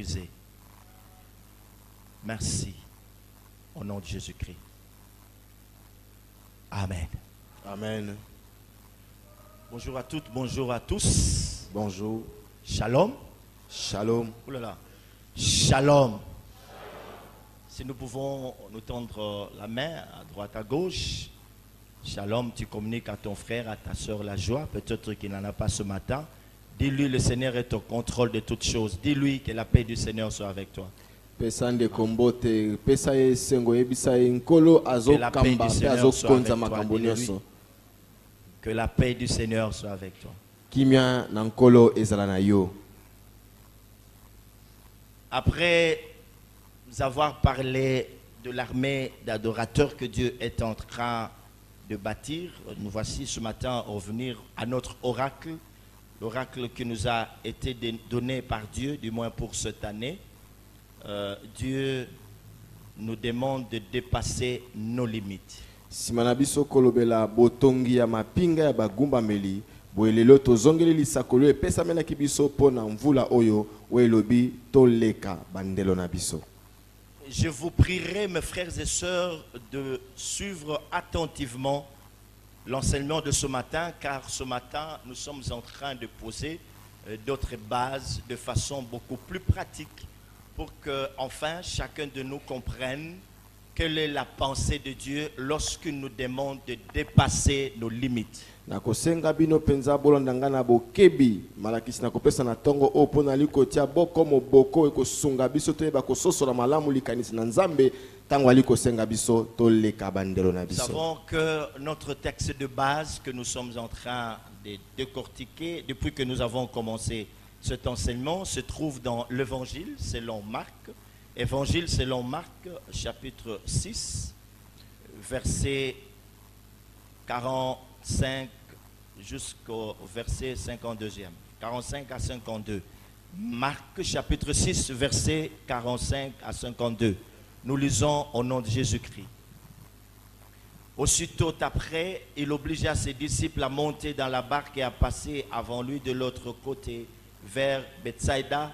brisé. Merci. Au nom de Jésus-Christ. Amen. Amen. Bonjour à toutes, bonjour à tous. Bonjour. Shalom. Shalom. Ouh là là. Shalom. Si nous pouvons nous tendre la main à droite, à gauche. Shalom, tu communiques à ton frère, à ta soeur la joie. Peut-être qu'il n'en a pas ce matin. Dis-lui, le Seigneur est au contrôle de toutes choses. Dis-lui que la paix du Seigneur soit avec toi. Que la paix du Seigneur soit avec toi. Dis-lui. Que la paix du Seigneur soit avec toi. Après avoir parlé de l'armée d'adorateurs que Dieu est en train de bâtir, nous voici ce matin revenir à notre oracle, l'oracle qui nous a été donné par Dieu, du moins pour cette année. Dieu nous demande de dépasser nos limites. Je vous prierai, mes frères et sœurs, de suivre attentivement l'enseignement de ce matin, car ce matin, nous sommes en train de poser d'autres bases de façon beaucoup plus pratique pour que, enfin, chacun de nous comprenne quelle est la pensée de Dieu lorsqu'il nous demande de dépasser nos limites. Nous savons que notre texte de base que nous sommes en train de décortiquer depuis que nous avons commencé cet enseignement se trouve dans l'Évangile selon Marc. Évangile selon Marc, chapitre 6, verset 45 jusqu'au verset 52e. 45 à 52. Marc, chapitre 6, verset 45 à 52. Nous lisons au nom de Jésus-Christ. Aussitôt après, il obligea ses disciples à monter dans la barque et à passer avant lui de l'autre côté, vers Bethsaïda,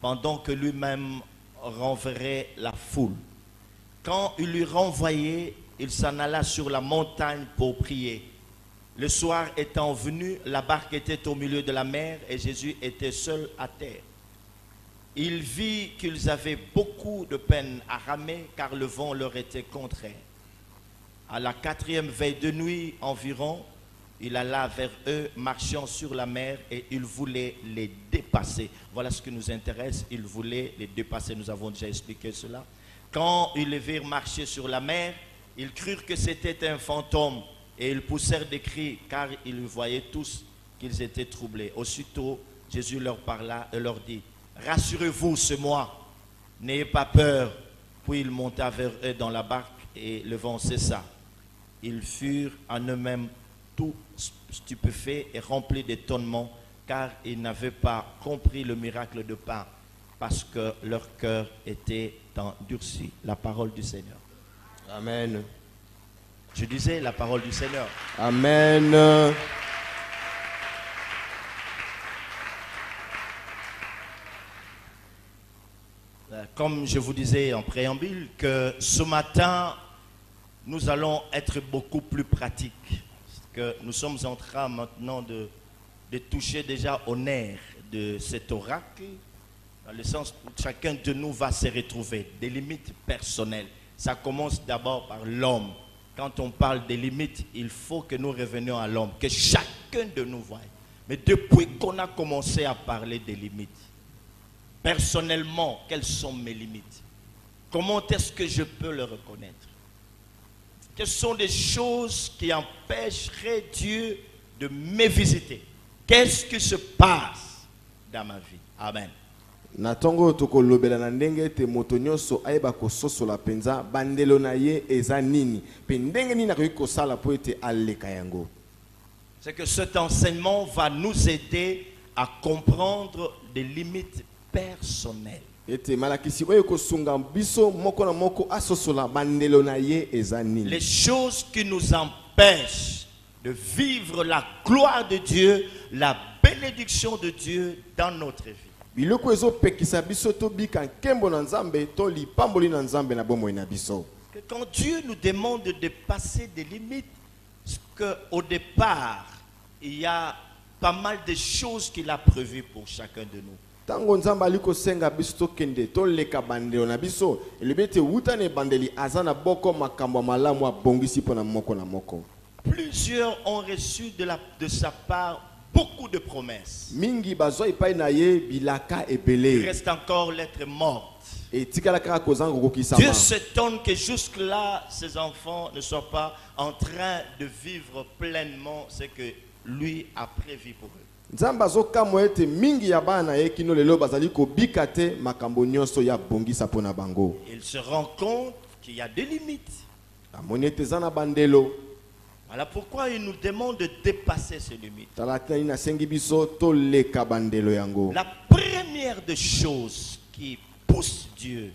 pendant que lui-même renverrait la foule. Quand il l'eut renvoyé, il s'en alla sur la montagne pour prier. Le soir étant venu, la barque était au milieu de la mer et Jésus était seul à terre. Il vit qu'ils avaient beaucoup de peine à ramer car le vent leur était contraire. À la 4e veille de nuit environ, il alla vers eux, marchant sur la mer, et il voulait les dépasser. Voilà ce qui nous intéresse, il voulait les dépasser. Nous avons déjà expliqué cela. Quand ils les virent marcher sur la mer, ils crurent que c'était un fantôme, et ils poussèrent des cris, car ils voyaient tous qu'ils étaient troublés. Aussitôt, Jésus leur parla et leur dit, « Rassurez-vous, c'est moi, n'ayez pas peur. » Puis il monta vers eux dans la barque, et le vent cessa. Ils furent en eux-mêmes tout stupéfaits et remplis d'étonnement, car ils n'avaient pas compris le miracle de pain, parce que leur cœur était endurci. La parole du Seigneur. Amen. Je disais la parole du Seigneur. Amen. Comme je vous disais en préambule, que ce matin, nous allons être beaucoup plus pratiques. Que nous sommes en train maintenant de toucher déjà au nerf de cet oracle, dans le sens où chacun de nous va se retrouver des limites personnelles. Ça commence d'abord par l'homme. Quand on parle des limites, il faut que nous revenions à l'homme, que chacun de nous voie. Mais depuis qu'on a commencé à parler des limites, personnellement, quelles sont mes limites? Comment est-ce que je peux le reconnaître? Quelles sont les choses qui empêcheraient Dieu de me visiter? Qu'est-ce qui se passe dans ma vie? Amen. Natongo tokolobela na ndenge te moto nyonso ayeba kososola penza bandelo na ye eza nini pe ndenge nini akoki kosala po ete aleka yango. C'est que cet enseignement va nous aider à comprendre des limites personnelles. Ete malakisi oyo kosunga biso moko na moko asosola bandelo na ye eza nini. Les choses qui nous empêchent de vivre la gloire de Dieu, la bénédiction de Dieu dans notre vie. biloko ezo pekisa biso to bika nkembo na Nzambe to lipamboli na Nzambe na bomoi na biso. Que quand Dieu nous demande de dépasser des limites, qu'au départ, il y a pas mal de choses qu'il a prévues pour chacun de nous. Tango Nzambe aliko senga biso to kende to leka bandelo na biso, elebete utane bandeli azana boko makambo malamu abongisi pona moko na moko. Plusieurs ont reçu de sa part beaucoup de promesses. Mingi bazwa ipai na ye bilaka ebele. Il reste encore l'être morte. Et tikala kaka kozanga kokisama. Dieu s'étonne que jusque-là, ses enfants ne soient pas en train de vivre pleinement ce que lui a prévu pour eux. Nzambe azokamwa ete mingi ya bana ye kino lelo bazali kobika te makambo nyonso ya bongisa pona bango. Il se rend compte qu'il y a des limites. Amoni ete eza na bandelo. Voilà pourquoi il nous demande de dépasser ces limites. Tala tani na sengi biso to leka bandelo yango. La première des choses qui pousse Dieu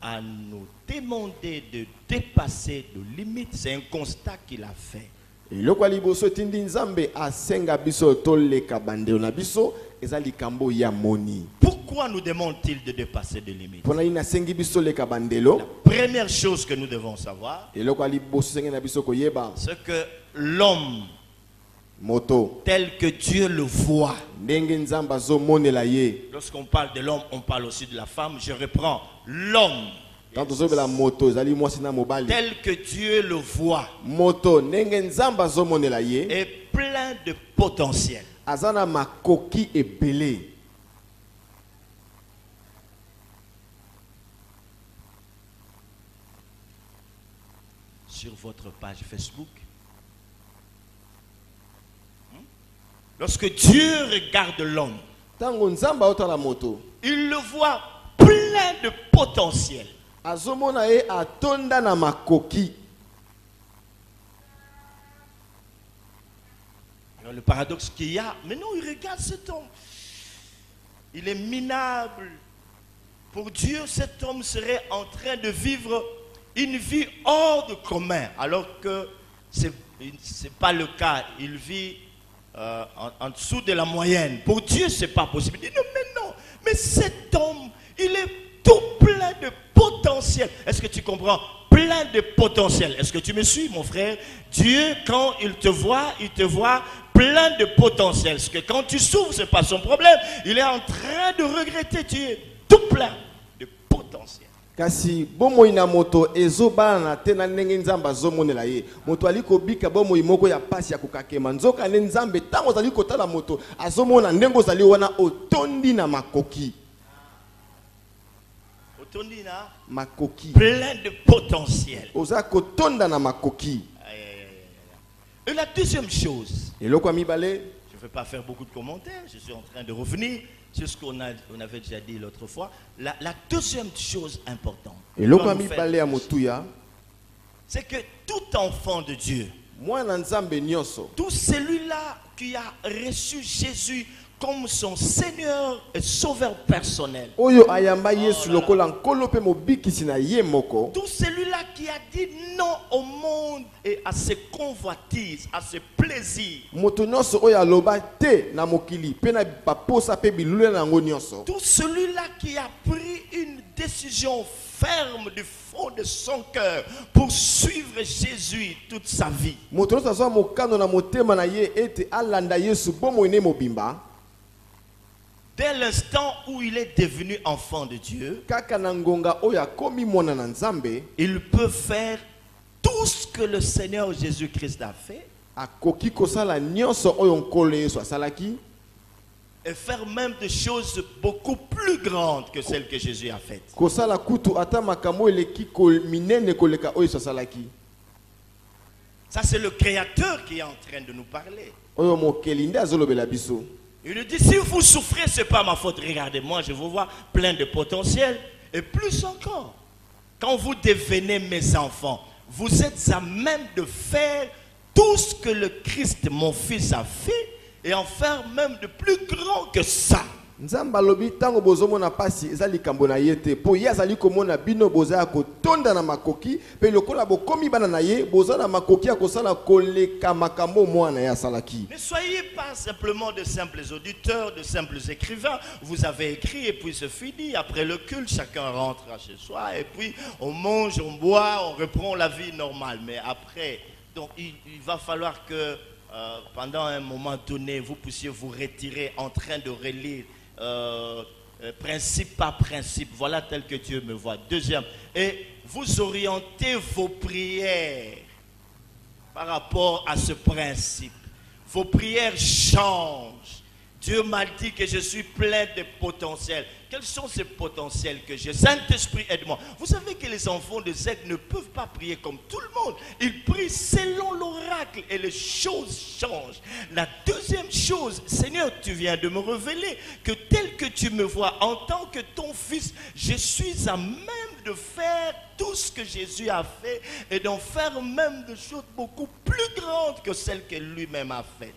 à nous demander de dépasser nos limites, c'est un constat qu'il a fait. Eloko liboso tindi Nzambe asenga biso to leka bandelo na biso eza likambo ya moni. Pourquoi nous demande-t-il de dépasser des limites? Pona ina sengi biso leka bandelo. La première chose que nous devons savoir, Eloko liboso sengi na biso koyeba c'est que l'homme moto tel que Dieu le voit. ndenge Nzambe azomonela ye. Lorsqu'on parle de l'homme, on parle aussi de la femme. Je reprends. L'homme Tanto zobela moto ezali mwasi na mobali. tel que Dieu le voit Moto ndenge Nzambe azomonela ye est plein de potentiel. azana makoki ebele. Sur votre page Facebook, lorsque Dieu regarde l'homme, Tango Nzambe aotala moto il le voit plein de potentiel. azomona ye atonda na makoki. Alors le paradoxe qu'il y a, mais non, il regarde cet homme. Il est minable. Pour Dieu, cet homme serait en train de vivre une vie hors de commun, alors que ce n'est pas le cas. Il vit en dessous de la moyenne. Pour Dieu, ce n'est pas possible. Il dit non, mais cet homme, il est tout plein de potentiel. Est-ce que tu comprends? Plein de potentiel. Est-ce que tu me suis, mon frère? Dieu, quand il te voit plein de potentiel. Parce que quand tu souffres, ce n'est pas son problème. Il est en train de regretter. Tu es tout plein de potentiel. Kasi bomoi na moto ezobana na te na ndenge Nzambe azomonela ye. Moto aliko bika bomoi moko ya pasi ya kokakema. Nzoka ne Nzambe tango zali kotala moto azomona ndenge zali wana otondi na makoki. Otondi na makoki. Plein de potentiel. Oza kotonda na makoki. Et la deuxième chose, Eloko mibale, je ne vais pas faire beaucoup de commentaires, je suis en train de revenir sur ce qu'on avait déjà dit l'autre fois. La deuxième chose importante, eloko mibale ya motuya, c'est que tout enfant de Dieu, mwana Nzambe nyonso, tout celui-là qui a reçu Jésus comme son Seigneur et Sauveur personnel, oyo ayamba Yesu lokola nkolo pe mobikisi na ye moko, tout celui-là qui a dit non au monde et à ses convoitises, à ses plaisirs, moto nyonso oyo aloba te na mokili pe na baposa pe bilule na ngo nyonso, tout celui-là qui a pris une décision ferme du fond de son cœur pour suivre Jésus toute sa vie, moto nyonso azwa mokano na motema na ye ete alanda Yesu bomoi ne mobimba, dès l'instant où il est devenu enfant de Dieu, kaka na ngonga oyo akomi mwana na Nzambe, il peut faire tout ce que le Seigneur Jésus-Christ a fait akoki kosala nyonso oyo nkolo Yesu asalaki, et faire même des choses beaucoup plus grandes que celles que Jésus a faites. kosala kutu ata makambo eleki ko minene koleka oyo Yesu asalaki. Ça, c'est le Créateur qui est en train de nous parler. Oyo mokeli nde azolobela biso. Il nous dit, si vous souffrez, ce n'est pas ma faute. Regardez-moi, je vous vois plein de potentiel. Et plus encore, quand vous devenez mes enfants, vous êtes à même de faire tout ce que le Christ, mon fils, a fait, et en faire même de plus grand que ça. Nzamba lobi tango bozomona pasi ezali kambo na yete po ye azali komona bino boza ko tonda na makoki pe lokola bokomi bana na ye boza na makoki akosala koleka makambo mwana ya salaki. Ne soyez pas simplement de simples auditeurs, de simples écrivains. Vous avez écrit et puis c'est fini. Après le culte, chacun rentre chez soi et puis on mange, on boit, on reprend la vie normale. Mais après, donc il va falloir que pendant un moment donné, vous puissiez vous retirer en train de relire principe par principe. Voilà tel que Dieu me voit. Deuxième, et vous orientez vos prières par rapport à ce principe. Vos prières changent. Dieu m'a dit que je suis plein de potentiel. Quels sont ces potentiels que j'ai? Saint-Esprit, aide-moi. Vous savez que les enfants de Zeg ne peuvent pas prier comme tout le monde. Ils prient selon l'oracle et les choses changent. La deuxième chose, Seigneur, tu viens de me révéler que tel que tu me vois en tant que ton fils, je suis à même de faire tout ce que Jésus a fait et d'en faire même des choses beaucoup plus grandes que celles que lui-même a faites.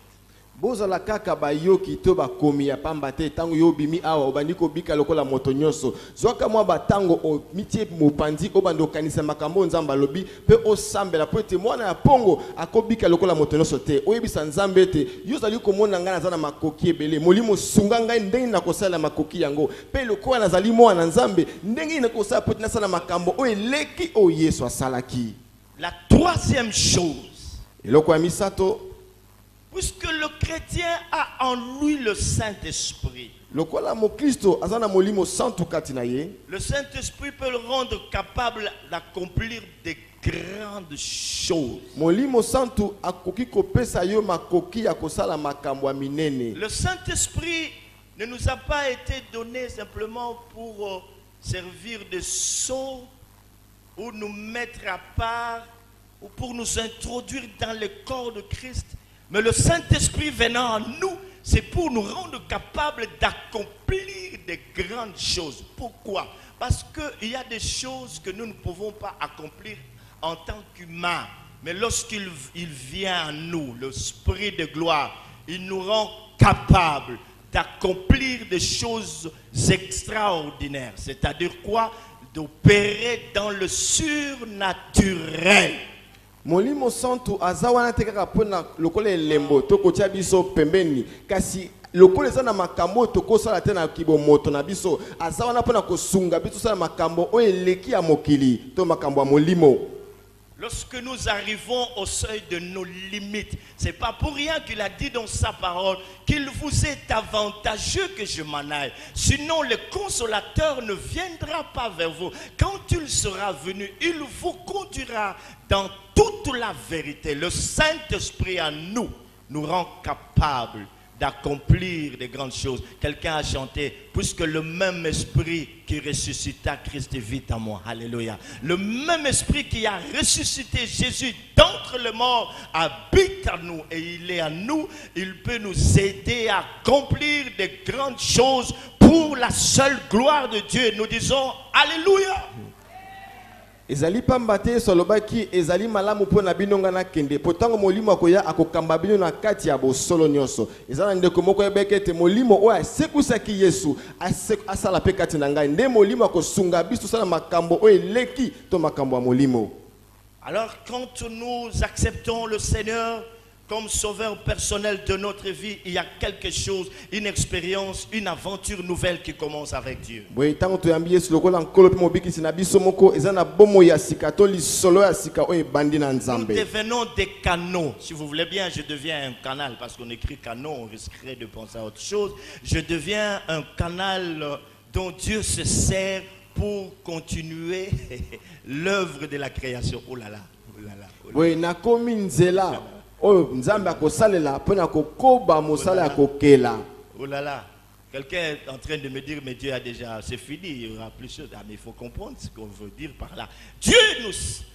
Bozala kaka bayoki to bakomi ya pamba te tango yo bimi awa obandi ko bika lokola moto nyonso zwaka mwa batango o mitie mopandi obando kanisa makambo nzamba lobi pe osambela po te mwana ya pongo akobika lokola moto nyonso te oyebisa nzambe te yo zali komona ngana zana makoki ebele molimo sunga ngai ndenge na kosala makoki yango pe lokola nazali mwana nzambe ndenge na kosala po na makambo o eleki o Yesu asalaki. La troisième chose, eloko ya misato, puisque le chrétien a en lui le Saint-Esprit. Le Saint-Esprit peut le rendre capable d'accomplir des grandes choses. Le Saint-Esprit ne nous a pas été donné simplement pour servir de sceau ou nous mettre à part ou pour nous introduire dans le corps de Christ. Mais le Saint-Esprit venant en nous, c'est pour nous rendre capables d'accomplir des grandes choses. Pourquoi? Parce qu'il y a des choses que nous ne pouvons pas accomplir en tant qu'humains. Mais lorsqu'il vient en nous, l'Esprit de gloire, il nous rend capables d'accomplir des choses extraordinaires. C'est-à-dire quoi? D'opérer dans le surnaturel. Molimo santu azawana tekaka pona lokole lembo tokotia biso pembeni kasi lokole sana makambo tokosala tena kibomoto na biso azawana pona kosunga biso sana makambo o eleki ya mokili to makambo ya molimo. Lorsque nous arrivons au seuil de nos limites, c'est pas pour rien qu'il a dit dans sa parole qu'il vous est avantageux que je m'en aille. Sinon, le consolateur ne viendra pas vers vous. Quand il sera venu, il vous conduira dans toute la vérité. Le Saint-Esprit en nous nous rend capables d'accomplir des grandes choses. Quelqu'un a chanté, puisque le même esprit qui ressuscita Christ vit en moi. Alléluia. Le même esprit qui a ressuscité Jésus d'entre les morts habite en nous et il est en nous. Il peut nous aider à accomplir des grandes choses pour la seule gloire de Dieu. Nous disons Alléluia. Ezali pambate solobaki ezali malamu pona binonga na kende potango molimo akoya akokamba bino na kati ya bosolo nyonso ezala ndeko moko yebekete molimo oya sekusaki Yesu asala pe kati na ngai nde molimo akosunga biso sala makambo o eleki to makambo ya molimo. Alors quand nous acceptons le Seigneur comme sauveur personnel de notre vie, il y a quelque chose, une expérience, une aventure nouvelle qui commence avec Dieu. Nous devenons des canaux. Si vous voulez bien, je deviens un canal. Parce qu'on écrit canaux, on risquerait de penser à autre chose. Je deviens un canal dont Dieu se sert pour continuer l'œuvre de la création. Oh là là, oh là là. Oui, nakomi nzela. Oh, nzambe akosalela pona kokoba mosala akokela. Oh là là. Quelqu'un est en train de me dire, mais Dieu a déjà, c'est fini, il y aura plus de choses. Ah, mais il faut comprendre ce qu'on veut dire par là. Dieu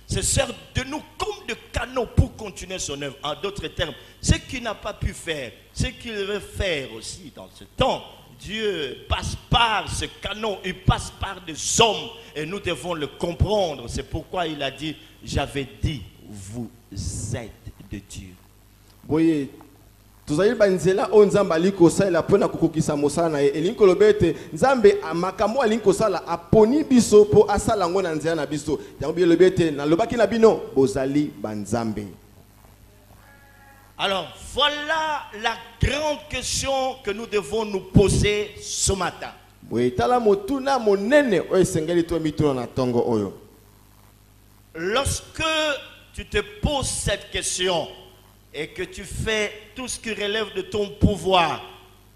se sert de nous comme de canaux pour continuer son œuvre. En d'autres termes, ce qu'il n'a pas pu faire, ce qu'il veut faire aussi dans ce temps, Dieu passe par ce canot, il passe par des hommes et nous devons le comprendre. C'est pourquoi il a dit, j'avais dit, vous êtes de Dieu. Boye tozali banzela o nzambe aliko sala pona kokokisa mosala na ye elinko lobete nzambe amakambo alinko sala aponi biso po asala ngo na nzela na biso yango bi lobete na lobaki na bino bozali banzambe. Alors voilà la grande question que nous devons nous poser ce matin. Boetala motuna monene o esengeli to mituna na tongo oyo. Lorsque tu te poses cette question et que tu fais tout ce qui relève de ton pouvoir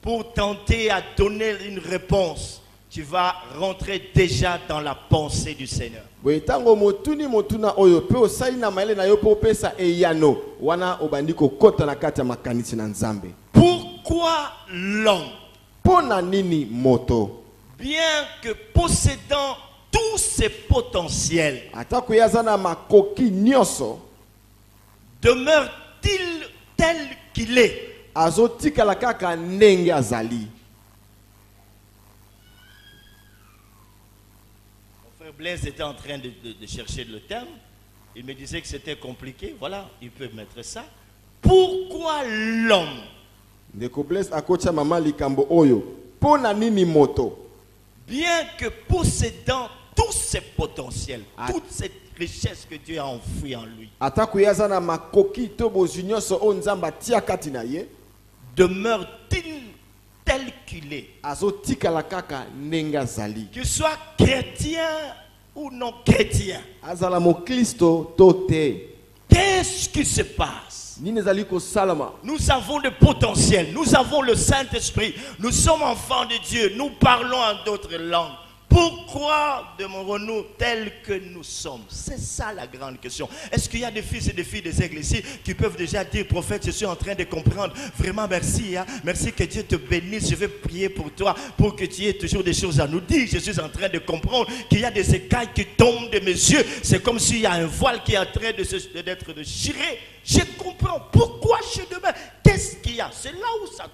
pour tenter à donner une réponse, tu vas rentrer déjà dans la pensée du Seigneur. Boetango motuni motuna oyo pe osali na maele na yo po pesa eyano wana obandiko kota na kati ya makanisi na nzambe. Pourquoi l'homme, Pona nini moto, bien que possédant tous ses potentiels, atako yazana makoki nyoso, demeure-t-il tel qu'il est? azotika la kaka ndenge azali? Mon frère Blaise était en train de chercher le terme. Il me disait que c'était compliqué. Voilà, il peut mettre ça. Pourquoi l'homme, Ndeko Blaise akocha mama likambo oyo. Pona nini moto, bien que possédant tous ses potentiels, toute cette richesse que Dieu a enfouie en lui, atako yazana makoki to bozinyoso o nzamba tia kati na ye, demeure-t-il tel qu'il est? azotika la kaka ndenge azali? Qu'il soit chrétien ou non chrétien, Azala mo Kristo to te. qu'est-ce qui se passe? Nini ezali ko salama? Nous avons le potentiel, nous avons le Saint-Esprit, nous sommes enfants de Dieu, nous parlons en d'autres langues. Pourquoi demeurons-nous tels que nous sommes? C'est ça la grande question. Est-ce qu'il y a des fils et des filles des églises ici qui peuvent déjà dire, prophète, je suis en train de comprendre. Vraiment, merci. Hein? Merci, que Dieu te bénisse. Je vais prier pour toi, pour que tu aies toujours des choses à nous dire. Je suis en train de comprendre qu'il y a des écailles qui tombent de mes yeux. C'est comme s'il y a un voile qui est en train d'être déchiré. Je comprends. Pourquoi je demeure? Qu'est-ce qu'il y a? C'est là où ça...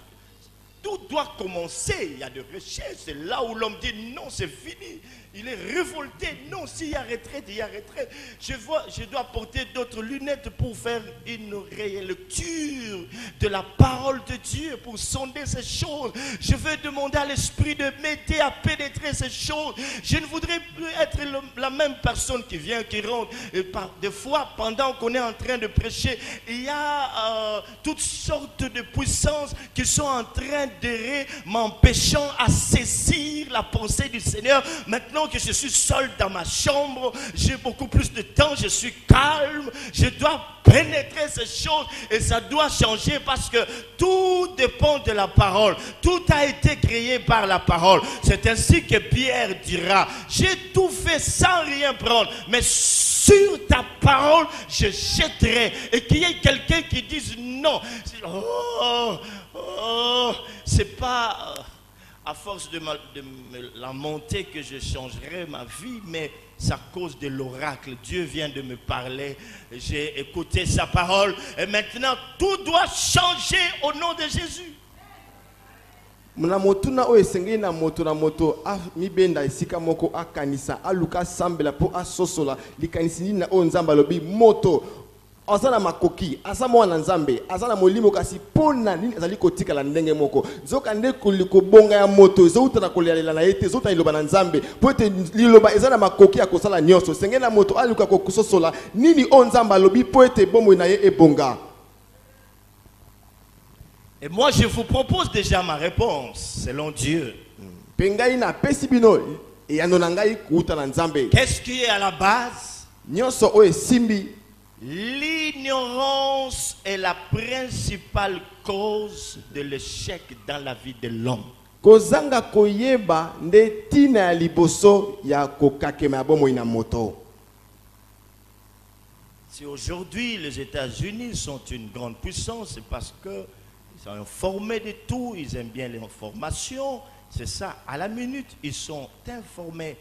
Tout doit commencer. Il y a des recherches. C'est là où l'homme dit non, c'est fini. Il est révolté. Non, s'il y a retraite, il y a retraite. Je dois porter d'autres lunettes pour faire une relecture de la parole de Dieu, pour sonder ces choses. Je veux demander à l'Esprit de m'aider à pénétrer ces choses. Je ne voudrais plus être la même personne qui vient, qui rentre. Et des fois, pendant qu'on est en train de prêcher, il y a toutes sortes de puissances qui sont en train d'errer, m'empêchant à saisir la pensée du Seigneur. Maintenant que je suis seul dans ma chambre, j'ai beaucoup plus de temps, je suis calme, je dois pénétrer ces choses et ça doit changer parce que tout dépend de la parole. Tout a été créé par la parole. C'est ainsi que Pierre dira, j'ai tout fait sans rien prendre, mais sur ta parole je jetterai. Et qu'il y ait quelqu'un qui dise non, c'est pas à force de me lamenter que je changerai ma vie, mais c'est à cause de l'oracle. Dieu vient de me parler, j'ai écouté sa parole et maintenant tout doit changer au nom de Jésus. Muna motuna o esengeli na moto a mibenda esika moko akanisa aluka sambela po asosola likanisi nini na o nzamba lobi moto azana makoki azama wana nzambe azana molimo kasi pona nini azali kotika la ndenge moko zoka nde kuliko bonga ya moto zouta na kolela na yete zouta iloba na nzambe pote liloba ezana makoki ya kosala nyoso sengeli na moto aluka kokusosola nini o nzamba lobi poete bomo na ye ebonga. Et moi je vous propose déjà ma réponse selon Dieu. Pengai na pesi bino eyano na ngai kuuta na nzambe. Qu'est-ce qui est à la base? Nyoso o esimbi. L'ignorance est la principale cause de l'échec dans la vie de l'homme. Kozanga koyeba nde tina ya liboso ya kokakema bomo ina moto. Si aujourd'hui les États-Unis sont une grande puissance, c'est parce que ils sont informés de tout, ils aiment bien l'information. C'est ça, à la minute, ils sont informés.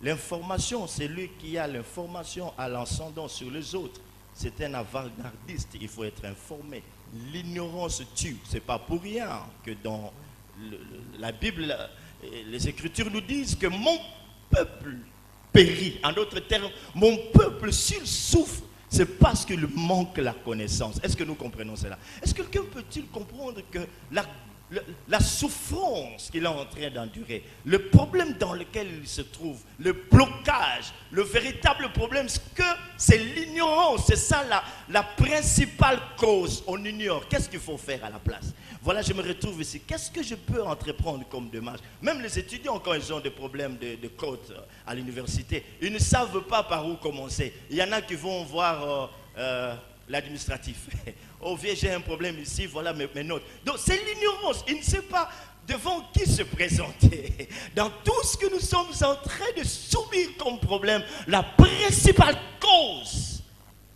L'information, c'est lui qui a l'information à l'ascendant sur les autres. C'est un avant-gardiste, il faut être informé. L'ignorance tue. Ce n'est pas pour rien que dans la Bible, les Écritures nous disent que mon peuple périt. En d'autres termes, mon peuple, s'il souffre, C'est parce qu'il manque la connaissance. Est-ce que nous comprenons cela? Est-ce que quelqu'un peut-il comprendre que la souffrance qu'il est en train d'endurer, le problème dans lequel il se trouve, le blocage, le véritable problème, c'est l'ignorance. C'est ça la principale cause. On ignore. Qu'est-ce qu'il faut faire à la place? Voilà, je me retrouve ici. Qu'est-ce que je peux entreprendre comme démarche? Même les étudiants, quand ils ont des problèmes de code à l'université, ils ne savent pas par où commencer. Il y en a qui vont voir l'administratif. Oh vieux, j'ai un problème ici, voilà mes notes. Donc c'est l'ignorance. Il ne sait pas devant qui se présenter. Dans tout ce que nous sommes en train de subir comme problème, la principale cause,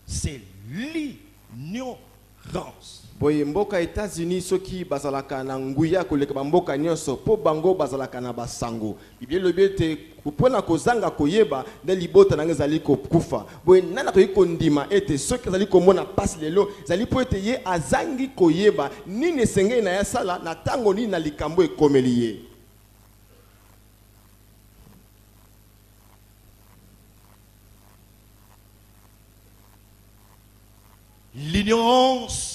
c'est l'ignorance. Boye mboka États-Unis soki bazalaka na nguya koleka mboka nyonso po bango bazalaka na basango bibie lobete kupona kozanga koyeba de libota nanga zali kokufa boye nana to ikondima ete soki zali komona passe lelo zali po ete ye azangi koyeba nini esengeli na ya sala na tango nini na likambo ekomeli ye. L'ignorance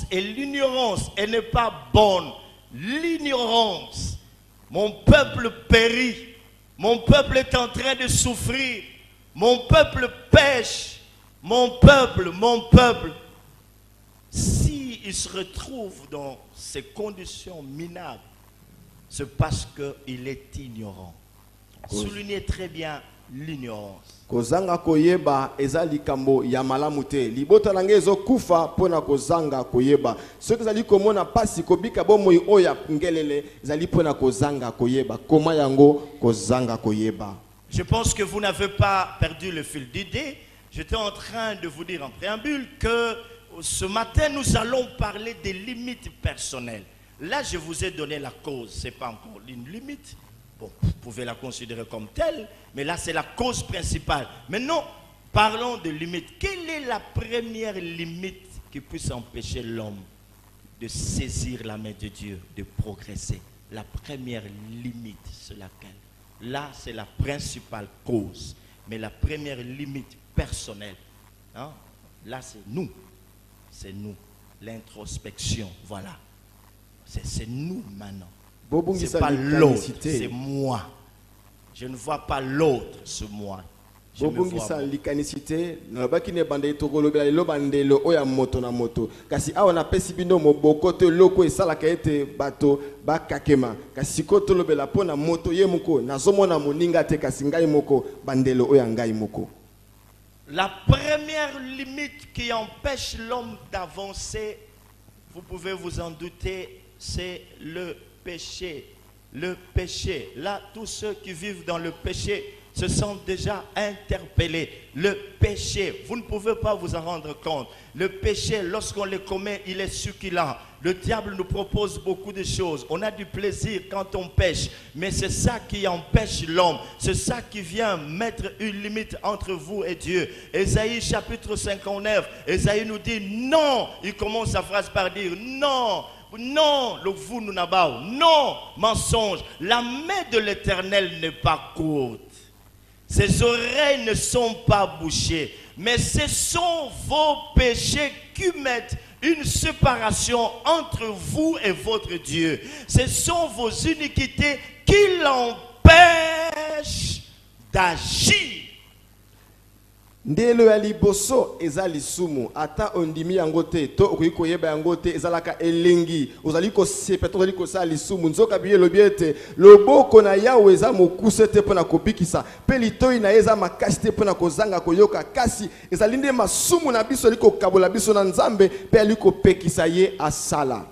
et l'ignorance, elle n'est pas bonne. L'ignorance, mon peuple périt, mon peuple est en train de souffrir, mon peuple pêche, mon peuple. S'il se retrouve dans ces conditions minables, c'est parce qu'il est ignorant. Soulignez très bien l'ignorance. Kozanga koyeba eza likambo ya malamu te libota nange ezokufa pona kozanga koyeba soki ezali komona pasi kobika bomoi oya ngelele ezali pona kozanga koyeba koma yango kozanga koyeba. Je pense que vous n'avez pas perdu le fil d'idée. J'étais en train de vous dire en préambule que ce matin nous allons parler des limites personnelles. Là je vous ai donné la cause, c'est pas encore une limite. Bon, vous pouvez la considérer comme telle, mais là c'est la cause principale. Maintenant, parlons de limites. Quelle est la première limite qui puisse empêcher l'homme de saisir la main de Dieu, de progresser? La première limite, c'est laquelle? Là, c'est la principale cause. Mais la première limite personnelle, hein? Là c'est nous. C'est nous. L'introspection, voilà. C'est nous maintenant. C'est pas l'autre, c'est moi. Je ne vois pas l'autre, c'est moi. Je me vois likanisite na baki ne bande tokoloba lelo bandelo oya moto na moto kasi awa na pesi bino moboko te loko esala ka ete bato bakakema kasi ko tolobela pona moto ye moko nazomona moninga te kasi ngai moko bandelo oya ngai moko. La première limite qui empêche l'homme d'avancer, vous pouvez vous en douter, c'est le péché. Le péché. Là, tous ceux qui vivent dans le péché se sentent déjà interpellés. Le péché, vous ne pouvez pas vous en rendre compte. Le péché, lorsqu'on le commet, il est succulent. Le diable nous propose beaucoup de choses. On a du plaisir quand on pêche, mais c'est ça qui empêche l'homme. C'est ça qui vient mettre une limite entre vous et Dieu. Ésaïe chapitre 59, Ésaïe nous dit non. Il commence sa phrase par dire non. Non, le vous nous n'abao. Non, mensonge. La main de l'Éternel n'est pas courte. Ses oreilles ne sont pas bouchées. Mais ce sont vos péchés qui mettent une séparation entre vous et votre Dieu. Ce sont vos iniquités qui l'empêchent d'agir. Ndelo ya liboso ezali sumu ata ondimi yango te to okoki koyeba yango te ezalaka elengi ozali kosepa to ozali kosala lisumu nzoka biye lobi ete loboko na Yawe eza mokuse te mpona kobikisa mpe litoi na ye eza makasi te mpona kozanga koyoka kasi ezali nde masumu na biso ali kokabola biso na Nzambe mpe ali kopekisa ye asala.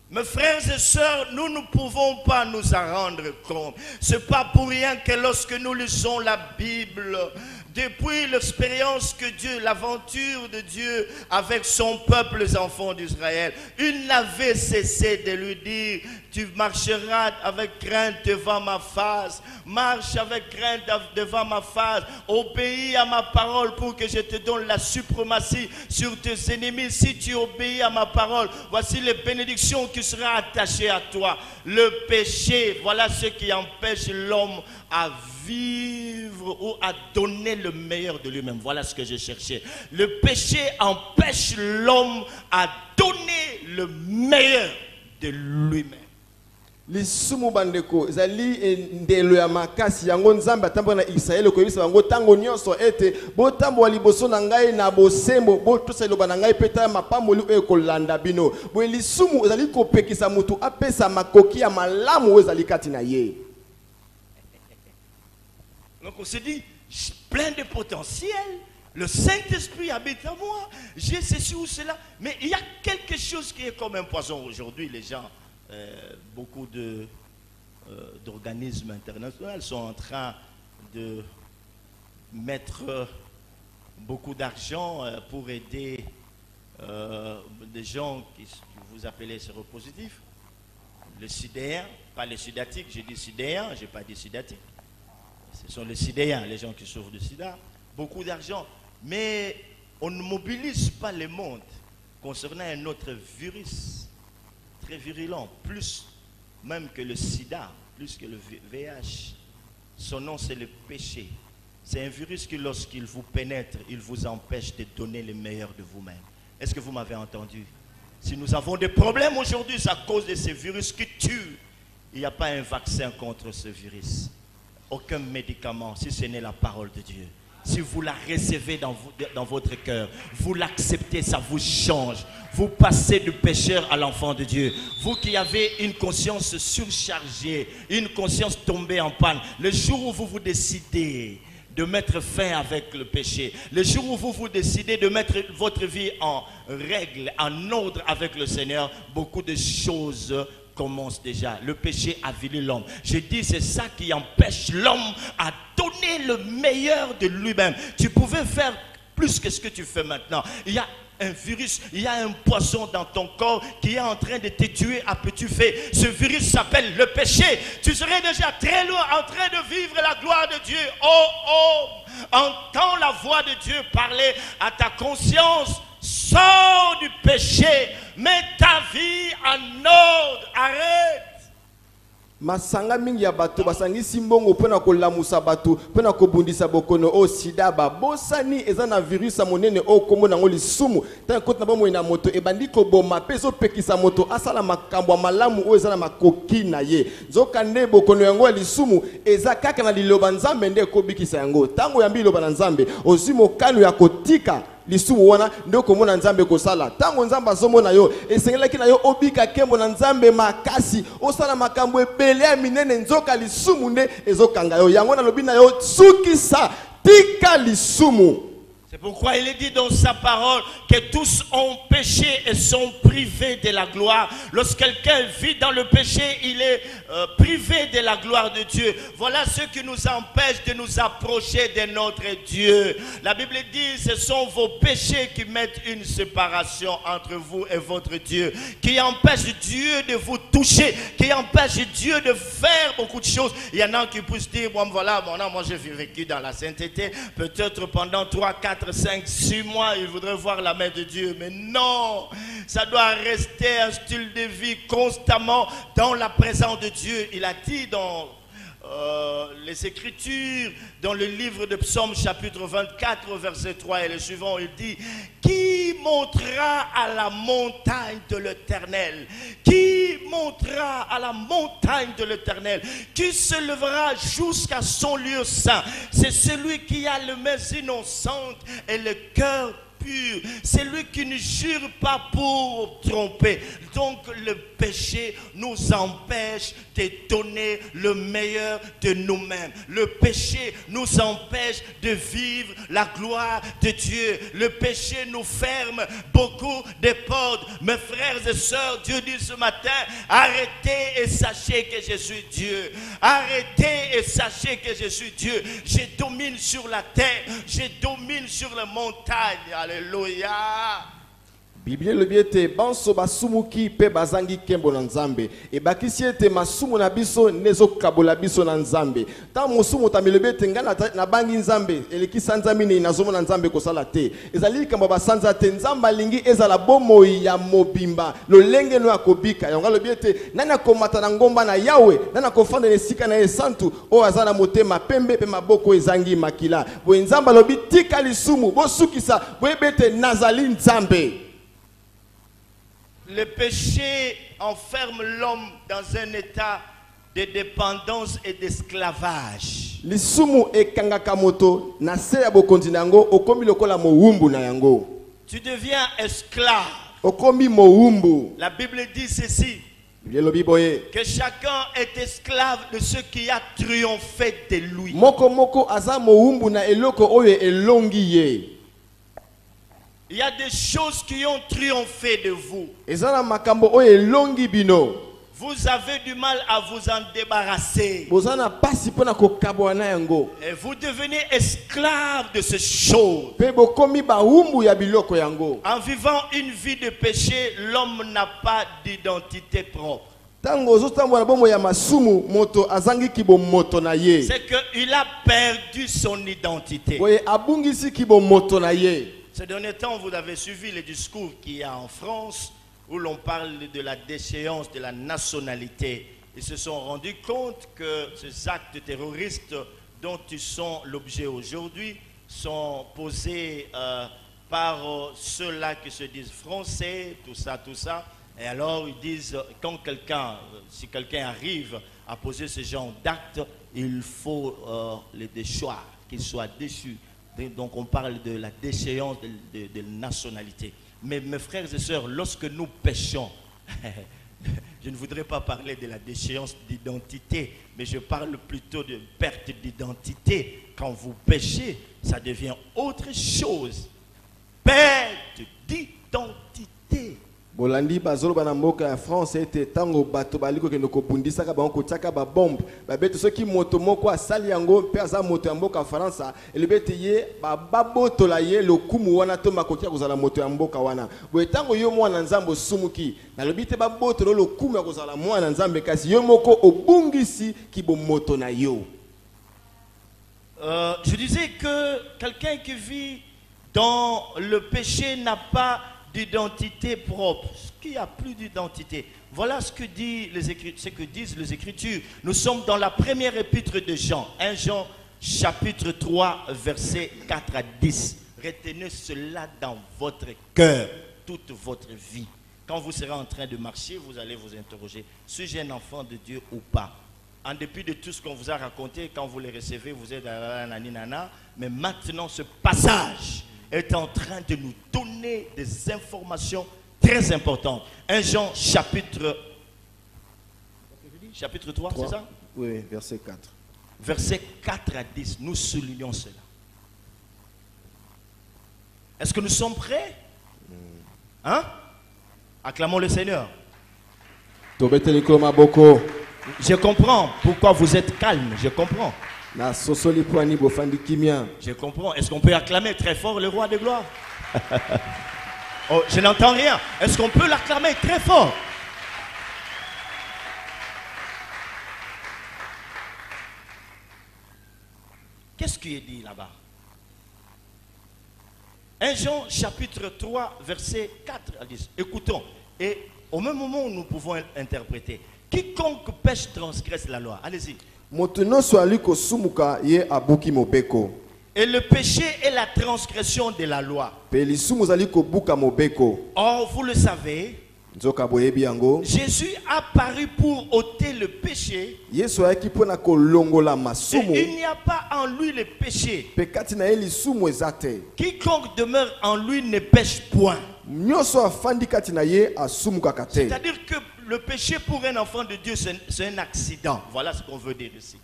Mes frères et sœurs, nous ne pouvons pas nous en rendre compte. Ce n'est pas pour rien que lorsque nous lisons la Bible, depuis l'expérience que Dieu, l'aventure de Dieu avec son peuple, les enfants d'Israël, il n'avait cessé de lui dire, Tu marcheras avec crainte devant ma face. Marche avec crainte devant ma face. Obéis à ma parole pour que je te donne la suprématie sur tes ennemis. Si tu obéis à ma parole, voici les bénédictions qui seront attachées à toi. Le péché, voilà ce qui empêche l'homme à vivre ou à donner le meilleur de lui-même. Voilà ce que je cherchais. Le péché empêche l'homme à donner le meilleur de lui-même. Lisumu bandeko zali ndelo ya makasi yango nzambe atambo na Israeli ko yebisa bango tango nyonso ete botambo wa liboso na ngai na bosembo botosa eloba na ngai peta mapamboli oyo kolanda bino bo lisumu ezali kopekisa mutu apesa makoki ya malamu ezali kati na ye. Donc on se dit plein de potentiel, le Saint-Esprit habite en moi, j'ai ceci ou cela, mais il y a quelque chose qui est comme un poison aujourd'hui. Les gens, beaucoup d'organismes internationaux sont en train de mettre beaucoup d'argent pour aider des gens qui vous appelez séropositifs, les sidéens, pas les sidatiques, j'ai dit sidéens, je n'ai pas dit sidatiques. Ce sont les sidéens, les gens qui souffrent de sida. Beaucoup d'argent. Mais on ne mobilise pas le monde concernant un autre virus très virulent, plus même que le sida, plus que le VIH. Son nom, c'est le péché. C'est un virus qui, lorsqu'il vous pénètre, il vous empêche de donner le meilleur de vous-même. Est-ce que vous m'avez entendu? Si nous avons des problèmes aujourd'hui, c'est à cause de ces virus qui tuent. Il n'y a pas un vaccin contre ce virus. Aucun médicament, si ce n'est la parole de Dieu. Si vous la recevez dans votre cœur, vous l'acceptez, ça vous change. Vous passez du pécheur à l'enfant de Dieu. Vous qui avez une conscience surchargée, une conscience tombée en panne, le jour où vous décidez de mettre fin avec le péché, le jour où vous décidez de mettre votre vie en règle, en ordre avec le Seigneur, beaucoup de choses commence déjà. Le péché avilit l'homme. Je dis, c'est ça qui empêche l'homme à donner le meilleur de lui-même. Tu pouvais faire plus que ce que tu fais maintenant. Il y a un virus, il y a un poison dans ton corps qui est en train de te tuer à petit feu. Ce virus s'appelle le péché. Tu serais déjà très loin en train de vivre la gloire de Dieu. Oh, oh, entends la voix de Dieu parler à ta conscience. Sors du péché, mets ta vie en ordre, arrête. Masanga mingi ya bato basangi simbongo pona kolamusa bato pona kobundisa bokono o sida ba bosani eza na virus monene o kombo nango lisumu tan kota na bomo ina moto e bandiko boma peso pekisa moto asala makambo malamu o eza na makoki na ye nzoka nde bokono yango lisumu eza kaka na liloba nzambe nde kobikisa yango tango yambi liloba na nzambe ozimo kanu ya kotika lisumu wana ndo komona nzambe kosala tango nzamba azomona yo esengelaki na yo obika kembo na nzambe makasi osala makambo ebele ya minene nzoka lisumu nde ezokanga yo yango na lobi na yo sukisa tika lisumu. C'est pourquoi il est dit dans sa parole que tous ont péché et sont privés de la gloire. Lorsque quelqu'un vit dans le péché, il est privé de la gloire de Dieu. Voilà ce qui nous empêche de nous approcher de notre Dieu. La Bible dit, ce sont vos péchés qui mettent une séparation entre vous et votre Dieu, qui empêche Dieu de vous toucher, qui empêche Dieu de faire beaucoup de choses. Il y en a qui puissent dire, bon, voilà, moi j'ai vécu dans la sainteté, peut-être pendant 3, 4, 5, 6 mois, il voudrait voir la main de Dieu. Mais non, ça doit rester un style de vie constamment dans la présence de Dieu. Il a dit dans les Écritures, dans le livre de Psaume chapitre 24, verset 3 et le suivant, il dit: qui montera à la montagne de l'Éternel? Qui montera à la montagne de l'Éternel? Qui se levera jusqu'à son lieu saint? C'est celui qui a les mains innocentes et le cœur pur. C'est lui qui ne jure pas pour tromper. Donc le péché nous empêche de donner le meilleur de nous-mêmes. Le péché nous empêche de vivre la gloire de Dieu. Le péché nous ferme beaucoup de portes. Mes frères et sœurs, Dieu dit ce matin: arrêtez et sachez que je suis Dieu. Arrêtez et sachez que je suis Dieu. Je domine sur la terre, je domine sur les montagnes. Alléluia. Biblia lobi ete banso basumuki pe bazangi kembo na nzambe e bakisi ete masumu na biso nezo kabola biso na nzambe ta musumu ta milobi ete ngana na bangi nzambe elekisa nzambe ni nazomo na nzambe kosala te ezali kamba basanza te nzamba lingi ezala bomoi ya mobimba lolenge no akobika yango lobi ete nani akomata na ngomba na yawe nani akofanda na sika na esantu o azana motema pembe pe maboko ezangi makila bo nzamba lobi tika lisumu bosukisa boyebete nazali nzambe. Le péché enferme l'homme dans un état de dépendance et d'esclavage. Lisumu ekangaka moto na se ya bokonzi nango okomi lokola mowumbu na yango. Tu deviens esclave. Okomi mowumbu. La Bible dit ceci. Que chacun est esclave de ce qui a triomphé de lui. Moko moko aza mowumbu na eloko oyo elongi ye. Il y a des choses qui ont triomphé de vous. Vous avez du mal à vous en débarrasser. Et vous devenez esclave de ces choses. En vivant une vie de péché, l'homme n'a pas d'identité propre. C'est qu'il a perdu son identité. Ces derniers temps, vous avez suivi les discours qu'il y a en France où l'on parle de la déchéance de la nationalité. Ils se sont rendus compte que ces actes terroristes dont ils sont l'objet aujourd'hui sont posés par ceux-là qui se disent français, tout ça. Et alors ils disent, si quelqu'un arrive à poser ce genre d'actes, il faut les déchoir, qu'il soit déchu. Donc on parle de la déchéance de nationalité. Mais mes frères et sœurs, lorsque nous péchons, je ne voudrais pas parler de la déchéance d'identité, mais je parle plutôt de perte d'identité. Quand vous péchez, ça devient autre chose. Perte d'identité. Bolandi bazolo bana mboka ya France ete tango bato baliko ke ndoko bundisaka bango tiaka ba bombe babete soki moto moko asali yango pe aza moto ya mboka France elebete ye babotola ye lokumu wana to makoki kozala moto ya mboka wana bo tango yo mwana nzambo sumuki na lobite babotolo lokumu ya kozala mwana nzambe kasi yo moko obungisi kibo moto na yo. Je disais que quelqu'un qui vit dans le péché n'a pas d'identité propre, qui a plus d'identité. Voilà ce que disent les Écritures. Nous sommes dans la première épître de Jean, 1 Jean chapitre 3 versets 4 à 10. Retenez cela dans votre cœur toute votre vie. Quand vous serez en train de marcher, vous allez vous interroger, suis-je un enfant de Dieu ou pas? En dépit de tout ce qu'on vous a raconté, quand vous les recevez, vous êtes naninana. Mais maintenant, ce passage est en train de nous donner des informations très importantes. 1 Jean chapitre 3, c'est ça? Oui, verset 4. Verset 4 à 10, nous soulignons cela. Est-ce que nous sommes prêts? Hein? Acclamons le Seigneur. Je comprends pourquoi vous êtes calme, je comprends. Je comprends. Est-ce qu'on peut acclamer très fort le roi de gloire? Oh, je n'entends rien. Est-ce qu'on peut l'acclamer très fort? Qu'est-ce qui est dit là-bas? 1 Jean chapitre 3 verset 4 à 10. Écoutons. Et au même moment où nous pouvons interpréter. Quiconque pêche transgresse la loi. Allez-y. Et le péché est la transgression de la loi. Or, vous le savez, Jésus a paru pour ôter le péché. Et il n'y a pas en lui le péché. Quiconque demeure en lui ne pêche point. C'est-à-dire que le péché pour un enfant de Dieu, c'est un accident. Voilà ce qu'on veut dire ici.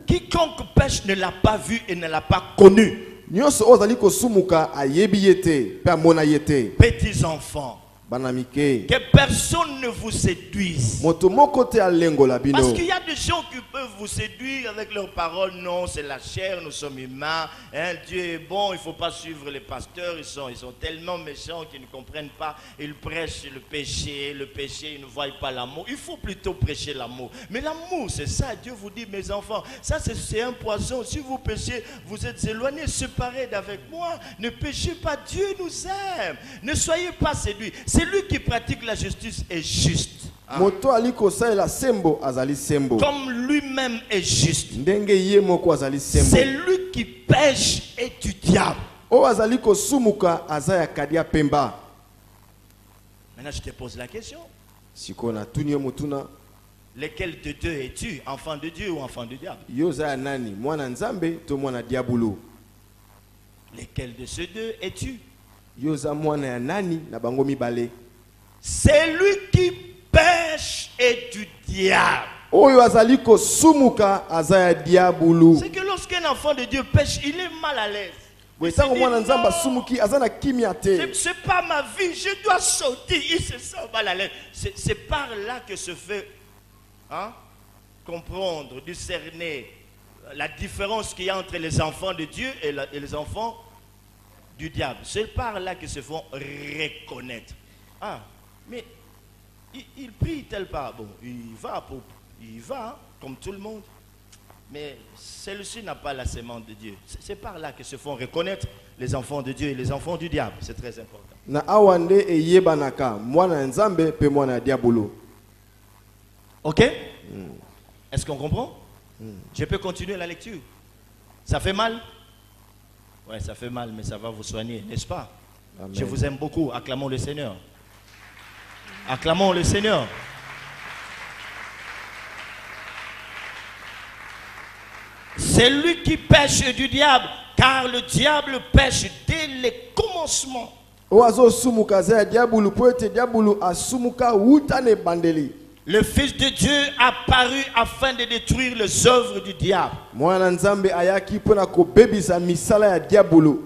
Quiconque pêche ne l'a pas vu et ne l'a pas connu. Petits enfants, Que personne ne vous séduise. Moto moko te alengola bino. Parce qu'il y a des gens qui peuvent vous séduire avec leurs paroles. Non, c'est la chair, nous sommes humains. Hein, Dieu est bon, il ne faut pas suivre les pasteurs. Ils sont tellement méchants qu'ils ne comprennent pas. Ils prêchent le péché, ils ne voient pas l'amour. Il faut plutôt prêcher l'amour. Mais l'amour, c'est ça. Dieu vous dit, mes enfants, ça c'est un poison. Si vous péchez, vous êtes éloignés, séparés d'avec moi. Ne péchez pas, Dieu nous aime. Ne soyez pas séduits. Celui qui pratique la justice est juste. Moto aliko saela sembo azali sembo. Comme lui-même est juste. Ndenge ye moko azali sembo. Celui qui pêche est du diable. O azaliko sumuka azaya kadia pemba. Maintenant je te pose la question. Sikona tunio mutuna. Lequel de deux es-tu? Enfant de Dieu ou enfant du diable? Yo zaya nani? Mwana nzambe to mwana diabulu. Lequel de ces deux es-tu? Yoza mwana ya nani na bango mibale. Celui qui pêche est du diable. Oyo azaliko sumuka azaya diabulu. C'est que lorsqu'un enfant de Dieu pêche, il est mal à l'aise. Wesango mwana nzamba sumuki azana kimia te. C'est pas ma vie, je dois sauter. Il se sent mal à l'aise. C'est par là que se fait comprendre, discerner la différence qu'il y a entre les enfants de Dieu et les enfants du diable. C'est par là qu'ils se font reconnaître. Ah, mais il prie tel pas. Bon, il va comme tout le monde. Mais celui-ci n'a pas la sémence de Dieu. C'est par là que se font reconnaître les enfants de Dieu et les enfants du diable. C'est très important. Na awande e yebanaka mwana nzambe pe mwana diabolo. Ok? Est-ce qu'on comprend? Je peux continuer la lecture. Ça fait mal? Ouais, ça fait mal, mais ça va vous soigner, n'est-ce pas? Amen. Je vous aime beaucoup. Acclamons le Seigneur. Acclamons le Seigneur. C'est lui qui pêche du diable, car le diable pêche dès les commencements. Oazo sumuka za diabulu poete diabulu asumuka utane bandeli. Le Fils de Dieu apparut afin de détruire les œuvres du diable. Mwana nzambe ayaki pona ko bebisa misala ya diabulu.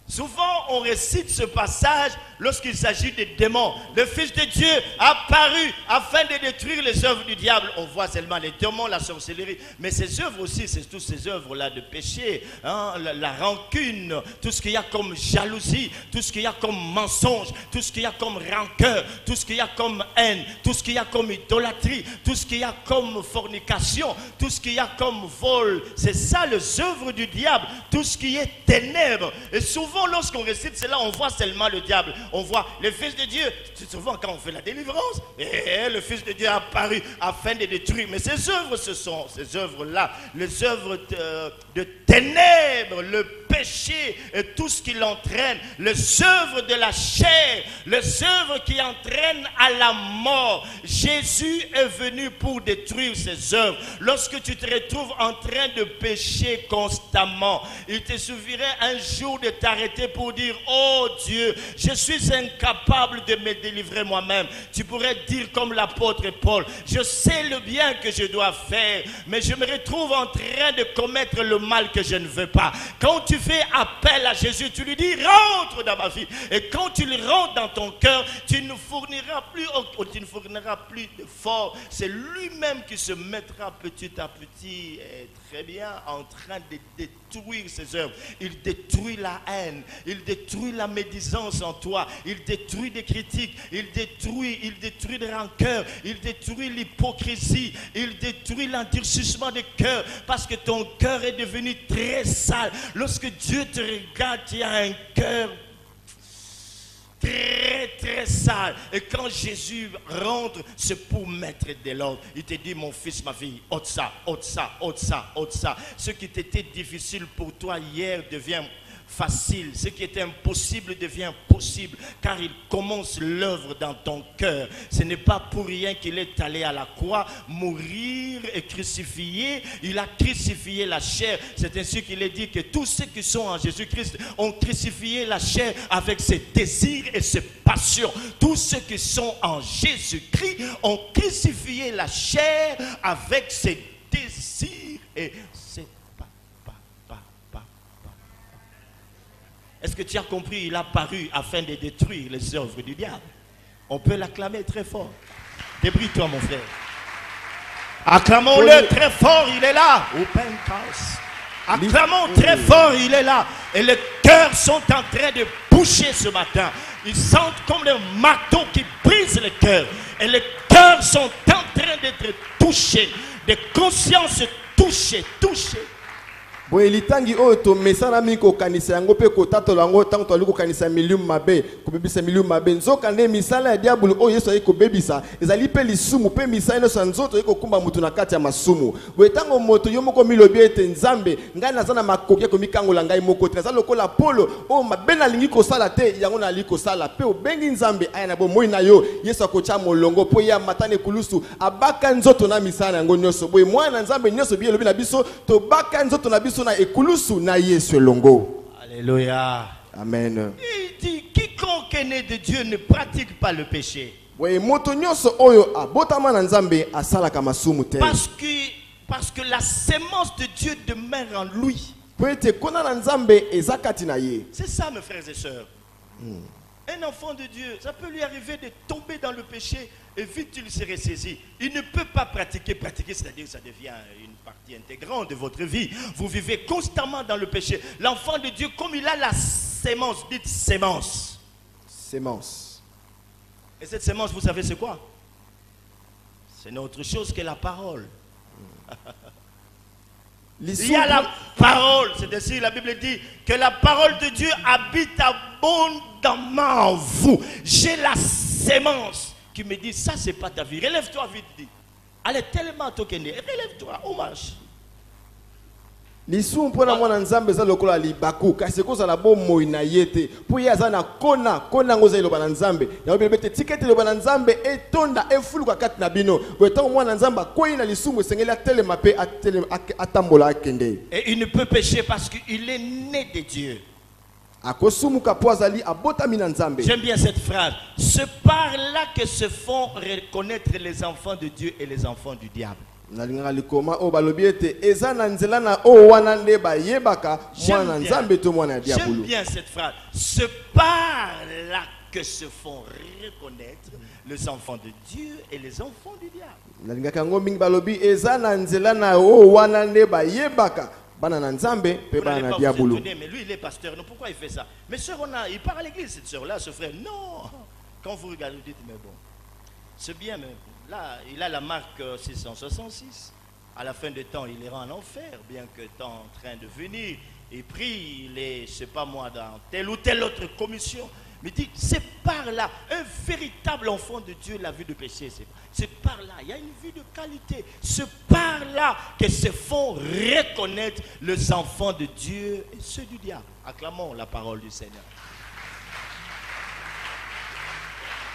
Souvent, on récite ce passage lorsqu'il s'agit des démons. Le Fils de Dieu apparut afin de détruire les œuvres du diable. On voit seulement les démons, la sorcellerie. Mais ces œuvres aussi, c'est toutes ces œuvres-là de péché. La rancune, tout ce qu'il y a comme jalousie, tout ce qu'il y a comme mensonge, tout ce qu'il y a comme rancœur, tout ce qu'il y a comme haine, tout ce qu'il y a comme idolâtrie, tout ce qu'il y a comme fornication, tout ce qu'il y a comme vol. C'est ça les œuvres du diable, tout ce qui est ténèbres. Et souvent, lorsqu'on récite cela, on voit seulement le diable. On voit le Fils de Dieu. Souvent, quand on fait la délivrance, le Fils de Dieu a apparu afin de détruire. Mais ces œuvres, ce sont ces œuvres-là, les œuvres de ténèbres, le péché et tout ce qui l'entraîne, les œuvres de la chair, les œuvres qui entraînent à la mort. Jésus est venu pour détruire ces œuvres. Lorsque tu te retrouves en train de pécher constamment, il te suffirait un jour de t'arrêter pour dire: oh Dieu, je suis incapable de me délivrer moi-même. Tu pourrais dire comme l'apôtre Paul: je sais le bien que je dois faire, mais je me retrouve en train de commettre le mal que je ne veux pas. Quand tu fais appel à Jésus, tu lui dis: rentre dans ma vie. Et quand tu le rentres dans ton cœur, tu ne fourniras plus d'efforts. C'est lui-même qui se mettra petit à petit, très bien, en train de détruire ses œuvres. Il détruit la haine, il détruit la médisance en toi, il détruit des critiques, il détruit des rancœurs, il détruit l'hypocrisie, il détruit l'endurcissement des cœurs, parce que ton cœur est devenu très sale. Lorsque Dieu te regarde, tu as un cœur très très sale. Et quand Jésus rentre, c'est pour mettre de l'ordre. Il te dit: mon fils, ma fille, ôte ça, ôte ça, ôte ça, ôte ça. Ce qui était difficile pour toi hier devient facile. Ce qui était impossible devient possible, car il commence l'œuvre dans ton cœur. Ce n'est pas pour rien qu'il est allé à la croix, mourir et crucifier. Il a crucifié la chair. C'est ainsi qu'il est dit que tous ceux qui sont en Jésus-Christ ont crucifié la chair avec ses désirs et ses passions. Tous ceux qui sont en Jésus-Christ ont crucifié la chair avec ses désirs et ses Est-ce que tu as compris? Il a paru afin de détruire les œuvres du diable. On peut l'acclamer très fort. Débrouille-toi, mon frère. Acclamons-le très fort, il est là. Open house. Acclamons très fort, il est là. Et les cœurs sont en train de bouger ce matin. Ils sentent comme le marteau qui brise le cœur. Et les cœurs sont en train d'être touchés. Des consciences touchées. Boye litangi oyo to mesana mi ko kanisa yango pe ko tatola yango tango to aliko kanisa milium mabe ko bebisa milium mabe nzoka nde misala ya diabolo oyo Yesu ayiko bebisa ezali pe lisumu pe misala no sanzoto yiko kumba mutu na kati ya masumu boye tango moto yo moko milobi ete nzambe ngai nazana makoki ko mikangola ngai moko te nazala lokola polo o mabena lingi ko sala te yango na liko sala pe obengi nzambe aya na bo moi na yo Yesu akocha molongo po ya matane kulusu abaka nzoto na misala yango nyoso boye mwana nzambe nyoso bi elobi na biso to baka nzoto na biso na ekulusu na Yesu longo. Alléluia. Amen. Il dit quiconque est né de Dieu ne pratique pas le péché. Oui, moto nyonso oyo abotama na nzambe asalaka masumu te. Parce que la sémence de Dieu demeure en lui. Poete kona na nzambe ezakati na ye. C'est ça, mes frères et sœurs. Un enfant de Dieu, ça peut lui arriver de tomber dans le péché et vite il se ressaisit. Il ne peut pas pratiquer, c'est-à-dire que ça devient une partie intégrante de votre vie. Vous vivez constamment dans le péché. L'enfant de Dieu, comme il a la sémence, dites sémence. Sémence. Et cette sémence, vous savez c'est quoi? C'est n'autre chose que la parole. Il y a la parole, c'est-à-dire la Bible dit que la parole de Dieu habite abondamment en vous. J'ai la sémence qui me dit ça c'est pas ta vie. Relève-toi vite dit. Elle est tellement tokende. Relève-toi, hommage. Lisu mpona mwana nzambe za lokola libaku kasi ko za bo moina yete po ya za na kona ngoza iloba na nzambe ya obelebete tikete iloba na nzambe etonda efuluka kati na bino botango mwana nzamba koyi na lisumu sengela telema pe atambola akende. Et il ne peut pécher parce qu'il est né de Dieu. Akosumuka po azali abotami na nzambe. J'aime bien cette phrase. C'est par là que se font reconnaître les enfants de Dieu et les enfants du diable. J'aime bien cette phrase. C'est par là que se font reconnaître les enfants de Dieu et les enfants du diable. Mais lui il est pasteur, non, pourquoi il fait ça? Mais sœur, il part à l'église, cette sœur-là, ce frère. Non, quand vous regardez, vous dites, mais bon, c'est bien, mais là, il a la marque 666. À la fin du temps, il ira en enfer, bien que temps en train de venir. Il prie, il est, je ne sais pas moi, dans telle ou telle autre commission. Mais dit, c'est par là, un véritable enfant de Dieu, la vie de péché, c'est par là, il y a une vie de qualité. C'est par là que se font reconnaître les enfants de Dieu et ceux du diable. Acclamons la parole du Seigneur.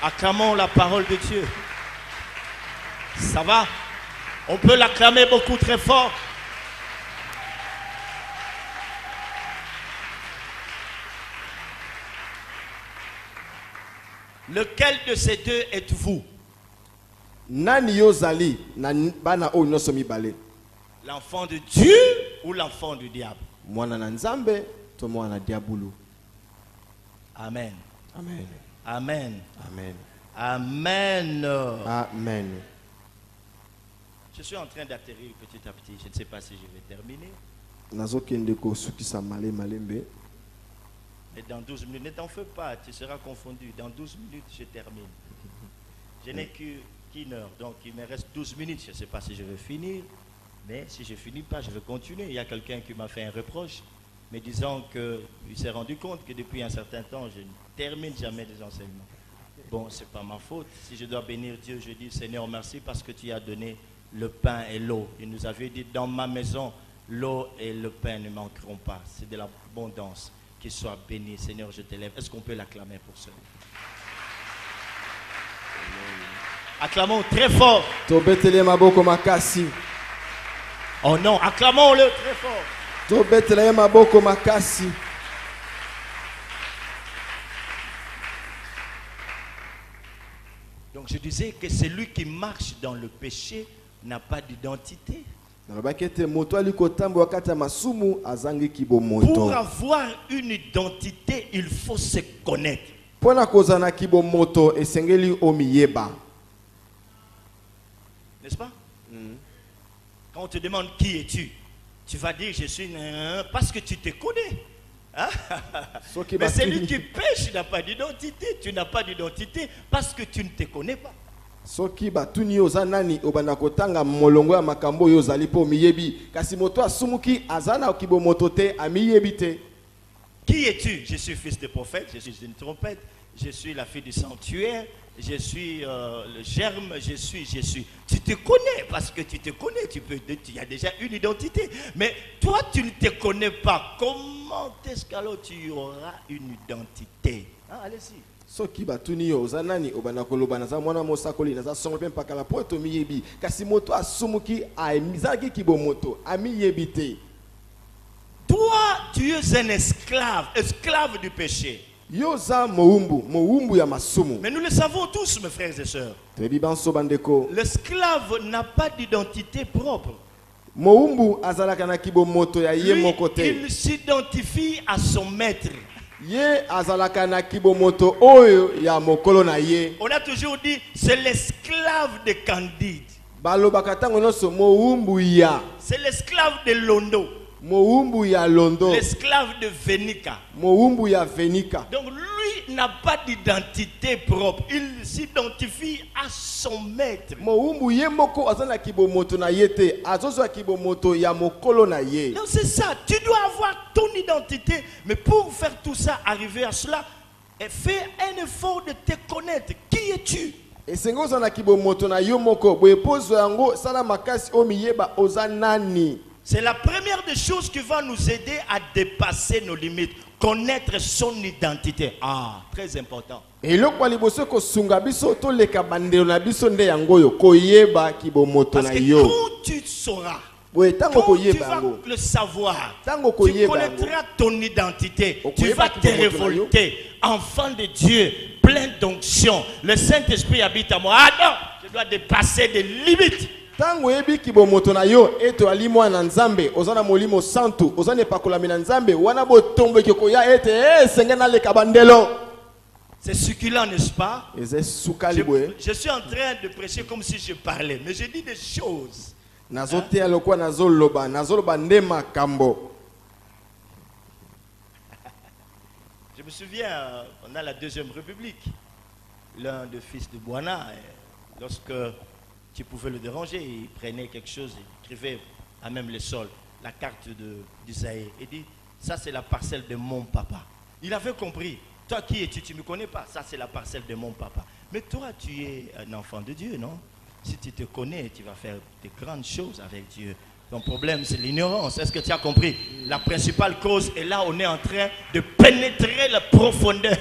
Acclamons la parole de Dieu. Ça va? On peut l'acclamer beaucoup très fort. Lequel de ces deux êtes-vous? L'enfant de Dieu ou l'enfant du diable? Amen. Amen. Amen. Amen. Amen. Amen. Je suis en train d'atterrir petit à petit. Je ne sais pas si je vais terminer. Mais dans 12 minutes, ne t'en fais pas, tu seras confondu. Dans 12 minutes, je termine. Je n'ai qu'une heure, donc il me reste 12 minutes. Je ne sais pas si je vais finir, mais si je ne finis pas, je vais continuer. Il y a quelqu'un qui m'a fait un reproche, me disant qu'il s'est rendu compte que depuis un certain temps, je ne termine jamais des enseignements. Bon, ce n'est pas ma faute. Si je dois bénir Dieu, je dis Seigneur, merci parce que tu as donné le pain et l'eau. Il nous avait dit, dans ma maison, l'eau et le pain ne manqueront pas. C'est de l'abondance. Qu'il soit béni, Seigneur, je t'élève. Est-ce qu'on peut l'acclamer pour cela? Acclamons très fort. Oh non, acclamons-le très fort. Donc je disais que celui qui marche dans le péché n'a pas d'identité. Pour avoir une identité, il faut se connaître. Pona kozana kibo moto esengeli omiyeba. N'est-ce pas? Quand on te demande qui es-tu, tu vas dire je suis parce que tu te connais. Hein? Mais celui qui pêche n'a pas d'identité. Tu n'as pas d'identité parce que tu ne te connais pas. Soki batuni ozanani obanda kotanga molongo ya makambo yo zali po miyebi kasi moto asumuki azana kibo moto te amiyebi te. Qui es-tu? Je suis fils de prophète, je suis une trompette, je suis la fille du sanctuaire, je suis le germe, je suis. Tu te connais parce que tu te connais, tu as déjà une identité. Mais toi, tu ne te connais pas. Comment est-ce qu'alors tu auras une identité? Hein, allez-y. Soki batuni yo ozanani obanda koloba naza mwana mosakoli naza songo pe mpaka la poto miyebi kasi moto asumuki aimizaki kibo moto amiyebi te. Toi, tu es un esclave du péché. Yoza moumbu ya masumu. Mais nous le savons tous, mes frères et sœurs. L'esclave n'a pas d'identité propre. Moumbu azalaka na kibo moto ya ye moko te. Il s'identifie à son maître. Ye azalaka na kibo moto oyo ya mokolo na ye. On a toujours dit c'est l'esclave de Candide. Balobaka tango nyonso moumbu ya. C'est l'esclave de Londo. Moumbu ya Londo. L'esclave de Venica. Moumbu ya Venica. Donc lui n'a pas d'identité propre. Il s'identifie à son maître. Moumbu ye moko azana kibo moto na yete. Azozo kibo moto ya mokolo na ye. Donc c'est ça. Tu dois avoir ton identité. Mais pour faire tout ça, arriver à cela, fais un effort de te connaître. Qui es-tu? Et sengo zana kibo moto na yo moko. Boye pozo yango sala makasi omiyeba ozanani. C'est la première des choses qui va nous aider à dépasser nos limites. Connaître son identité. Ah, très important. Et le kwa liboso ko sunga biso to leka bandelo na biso nde yango yo koyeba kibo moto na yo. Parce que quand tu sauras, quand tu vas le savoir, tu connaîtras ton identité. Tu vas te révolter. Enfant de Dieu, plein d'onction. Le Saint-Esprit habite à moi. Ah non, je dois dépasser des limites. Tango yebi kibo moto na yo eto ali mwana nzambe ozana molimo santu ozane pakolami na nzambe wana botombo ekoko ya ete sengena leka bandelo. C'est succulent, n'est-ce pas? Je suis en train de prêcher comme si je parlais, mais je dis des choses. Nazote alokwa nazoloba nde makambo. Je me souviens pendant la Deuxième République, l'un des fils de Bouana, lorsque tu pouvais le déranger, il prenait quelque chose, il écrivait à même le sol, la carte d'Isaïe, et dit, ça c'est la parcelle de mon papa. Il avait compris, toi qui es-tu, tu ne me connais pas, ça c'est la parcelle de mon papa. Mais toi tu es un enfant de Dieu, non? Si tu te connais, tu vas faire de grandes choses avec Dieu. Ton problème c'est l'ignorance, est-ce que tu as compris? La principale cause, et là on est en train de pénétrer la profondeur.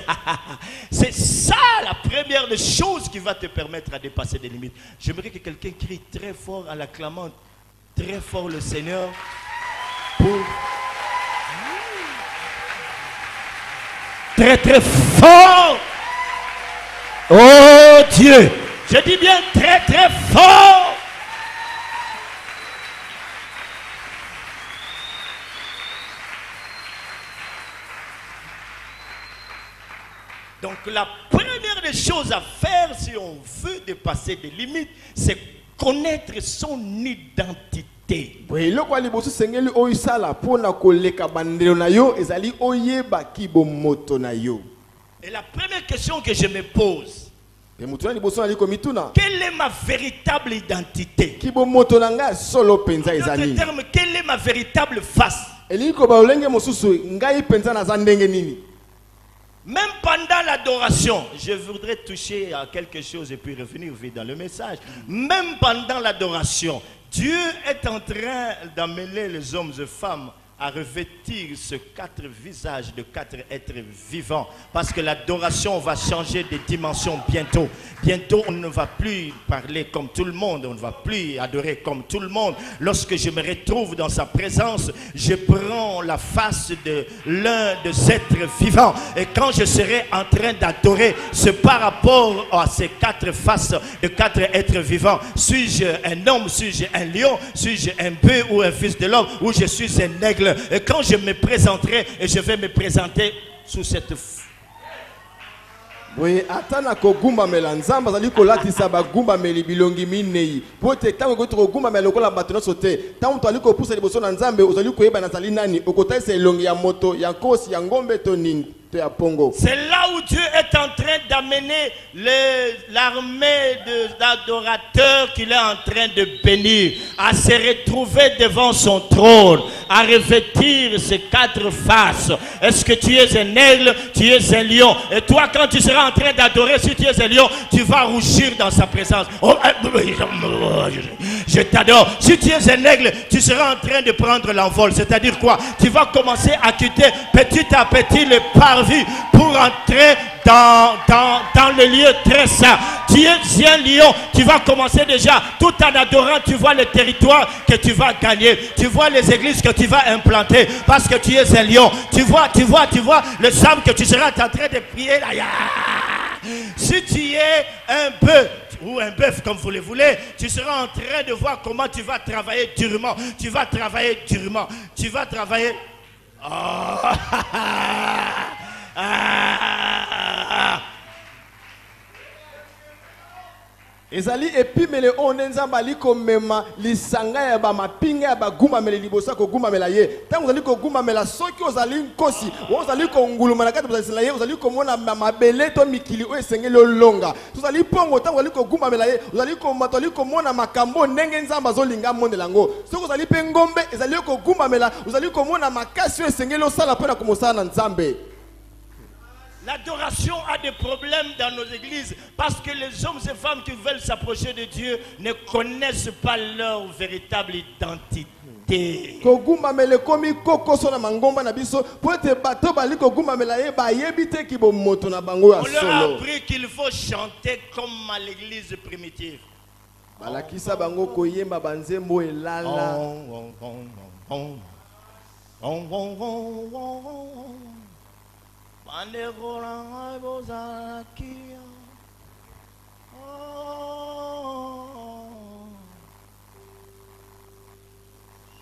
C'est ça la première des choses qui va te permettre à dépasser des limites. J'aimerais que quelqu'un crie très fort en l'acclamant très fort le Seigneur pour... Très très fort. Oh Dieu, je dis bien très très fort. Donc la première des choses à faire si on veut dépasser des limites, c'est connaître son identité. Et la première question que je me pose, quelle est ma véritable identité? En d'autres termes, quelle est ma véritable face? Même pendant l'adoration, je voudrais toucher à quelque chose et puis revenir vite dans le message. Même pendant l'adoration, Dieu est en train d'amener les hommes et femmes à revêtir ce 4 visages de 4 êtres vivants. Parce que l'adoration va changer de dimension bientôt. Bientôt, on ne va plus parler comme tout le monde. On ne va plus adorer comme tout le monde. Lorsque je me retrouve dans sa présence, je prends la face de l'un des êtres vivants. Et quand je serai en train d'adorer, c'est par rapport à ces 4 faces de 4 êtres vivants. Suis-je un homme? Suis-je un lion? Suis-je un bœuf ou un fils de l'homme? Ou je suis un aigle? Et quand je me présenterai, et je vais me présenter sous cette... Oui, atana kogumba mela nzamba zali kolatisa bagumba meli bilongi minei. Pote tango ko kogumba mela lokola bato nyonso te. Tango to ali kopusa liboso na nzambe ozali koyeba na zali nani okotaisa elongi ya moto ya kosi ya ngombe to nini. C'est là où Dieu est en train d'amener l'armée d'adorateurs qu'il est en train de bénir à se retrouver devant son trône, à revêtir ses 4 faces. Est-ce que tu es un aigle, tu es un lion? Et toi, quand tu seras en train d'adorer, si tu es un lion, tu vas rougir dans sa présence. Oh, je t'adore. Si tu es un aigle, tu seras en train de prendre l'envol. C'est-à-dire quoi? Tu vas commencer à quitter petit à petit le parvis pour entrer dans le lieu très saint. Tu es un lion, tu vas commencer déjà, tout en adorant, tu vois le territoire que tu vas gagner, tu vois les églises que tu vas implanter, parce que tu es un lion. Tu vois le sable que tu seras en train de prier là. Si tu es un bœuf, ou un bœuf comme vous le voulez, tu seras en train de voir comment tu vas travailler durement. Tu vas travailler durement. Tu vas travailler. Oh. Ezali epimele onenzamba liko mema lisanga ya ba mapinga ya baguma mele libosa ko guma mela ye tango zali ko guma mela soki ozali nkosi ozali ko nguluma na kati bazali ye ozali ko mona mabele to mikili o esengeli olonga tozali pongo tango zali ko guma mela ye ozali ko matoli ko mona makambo ndenge nzamba zolinga monela ngo soki ozali pe ngombe ezali ko guma mela ozali ko mona makasi o esengeli osala pona ko mosala na nzambe. L'adoration a des problèmes dans nos églises parce que les hommes et femmes qui veulent s'approcher de Dieu ne connaissent pas leur véritable identité. On leur a appris qu'il faut chanter comme à l'église primitive.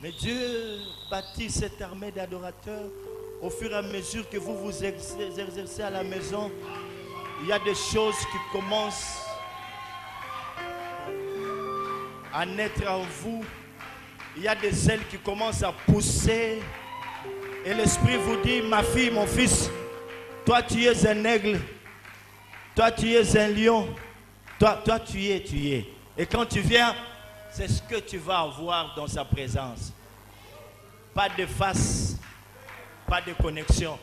Mais Dieu bâtit cette armée d'adorateurs au fur et à mesure que vous vous exercez à la maison. Il y a des choses qui commencent à naître en vous. Il y a des ailes qui commencent à pousser. Et l'Esprit vous dit, ma fille, mon fils, toi tu es un aigle, toi tu es un lion, toi tu es. Et quand tu viens, c'est ce que tu vas avoir dans sa présence. Pas de face, pas de connexion.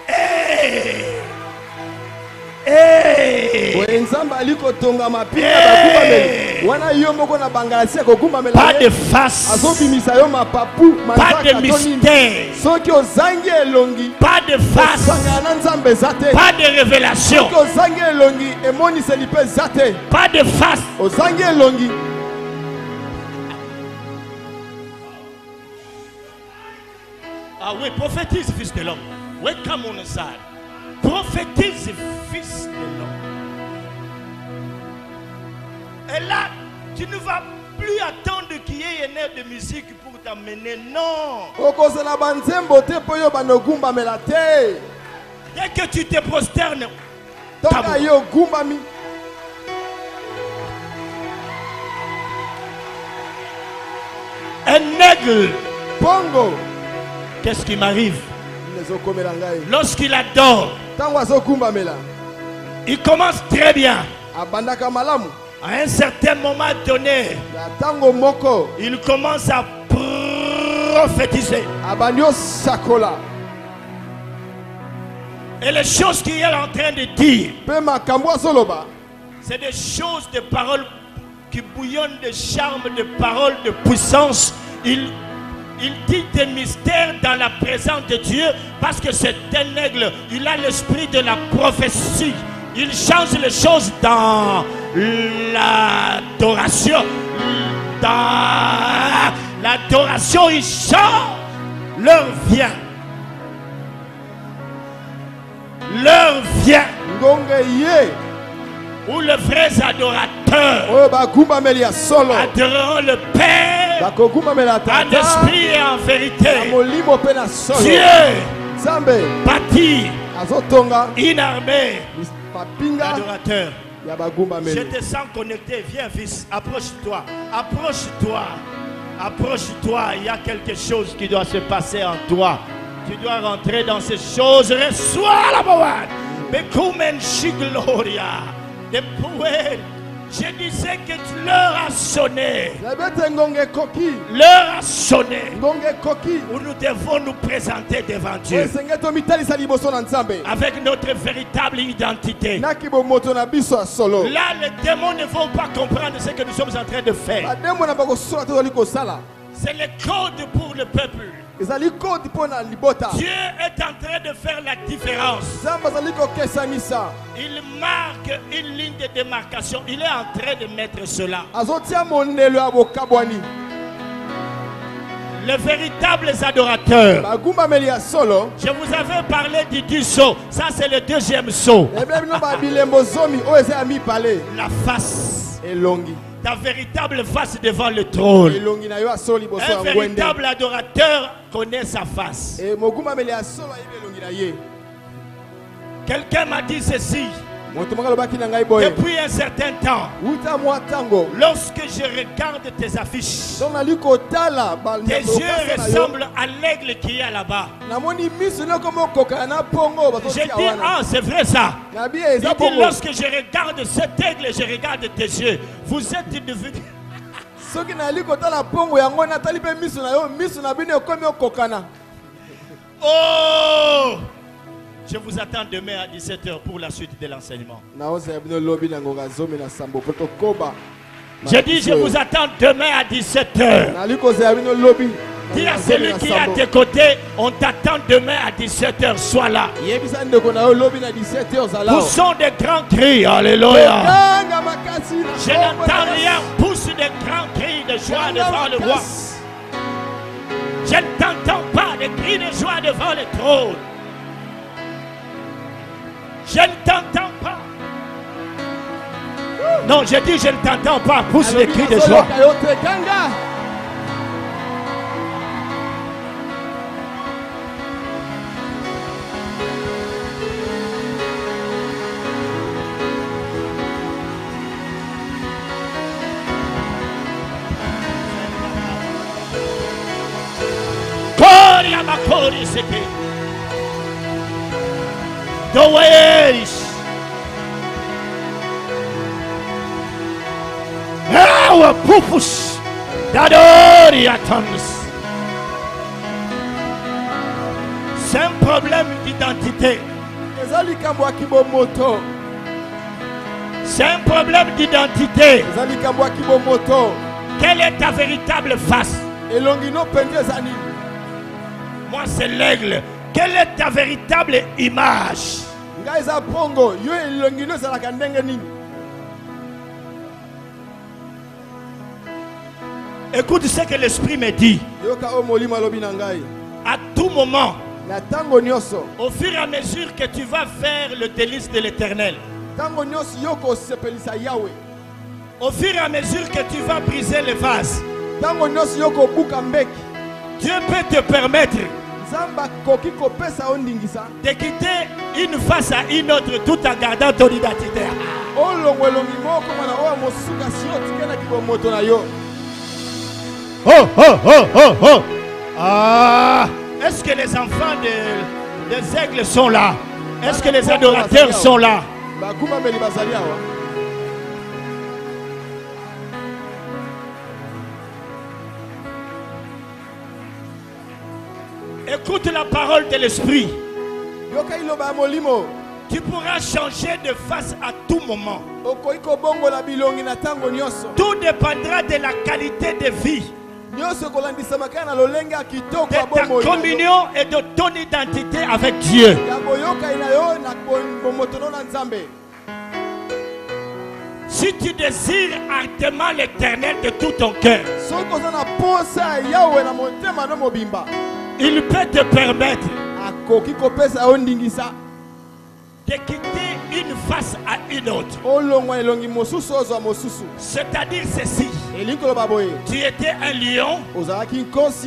Hey! Pas de face, pas de mystère, pas de face, pas de révélation, pas de face. Ah oui, prophétise, fils de l'homme. Oui, come on inside. Prophétise, fils de l'homme. Et là, tu ne vas plus attendre qu'il y ait une aire de musique pour t'amener. Non. Dès que tu te prosternes, un aigle. Pongo. Qu'est-ce qui m'arrive? Lorsqu'il adore, il commence très bien. À un certain moment donné, il commence à prophétiser. Et les choses qu'il est en train de dire, c'est des choses, des paroles qui bouillonnent de charme, de paroles, de puissance. Il dit des mystères dans la présence de Dieu parce que c'est un aigle. Il a l'esprit de la prophétie. Il change les choses dans l'adoration. Dans l'adoration, il change. L'heure vient. L'heure vient où les vrais adorateurs adoreront le Père en esprit et en vérité. Dieu bâtir une armée d'adorateurs. Je te sens connecté. Viens, fils. Approche-toi. Approche-toi. Approche-toi. Il y a quelque chose qui doit se passer en toi. Tu dois rentrer dans ces choses. Reçois la boîte. Bekumen shigloria. De pouvoir. Je disais que l'heure a sonné. L'heure a sonné où nous devons nous présenter devant Dieu avec notre véritable identité. Là, les démons ne vont pas comprendre ce que nous sommes en train de faire. C'est le code pour le peuple. Dieu est en train de faire la différence. Il marque une ligne de démarcation. Il est en train de mettre cela. Les véritables adorateurs. Je vous avais parlé du 10 sauts. Ça, c'est le deuxième saut. La face. Ta véritable face devant le trône. Un véritable adorateur connaît sa face. Quelqu'un m'a dit ceci. Depuis un certain temps, lorsque je regarde tes affiches, tes yeux ressemblent à l'aigle qui est là-bas. J'ai dit, ah, c'est vrai ça. Il dit, lorsque je regarde cet aigle, je regarde tes yeux. Vous êtes devenus... Oh! Je vous attends demain à 17h pour la suite de l'enseignement. J'ai dit, je vous attends demain à 17h. Dis à celui qui est à tes côtés, on t'attend demain à 17h, sois là. Poussons des grands cris, alléluia. Je n'entends rien, pousse des grands cris de joie devant le roi. Je ne t'entends pas des cris de joie devant le trône. Je ne t'entends pas. Non, j'ai dit je ne t'entends pas. Pousse les cris de joie. Koria makori seke. The ways. Our purpose. C'est un problème d'identité. C'est un problème d'identité. Quelle est ta véritable face? Moi, c'est l'aigle. Quelle est ta véritable image? Écoute ce que l'Esprit me dit. À tout moment, au fur et à mesure que tu vas faire le délice de l'Éternel, au fur et à mesure que tu vas briser les vases, Dieu peut te permettre de quitter une face à une autre tout en gardant ton identité. Oh, oh, oh, oh, oh. Ah, est-ce que les enfants des aigles sont là? Est-ce que les adorateurs sont là? Écoute la parole de l'Esprit. Tu pourras changer de face à tout moment. Tout dépendra de la qualité de vie, de ta communion et de ton identité avec Dieu. Si tu désires ardemment l'Éternel de tout ton cœur, il peut te permettre de quitter une face à une autre. C'est-à-dire ceci. Tu étais un lion,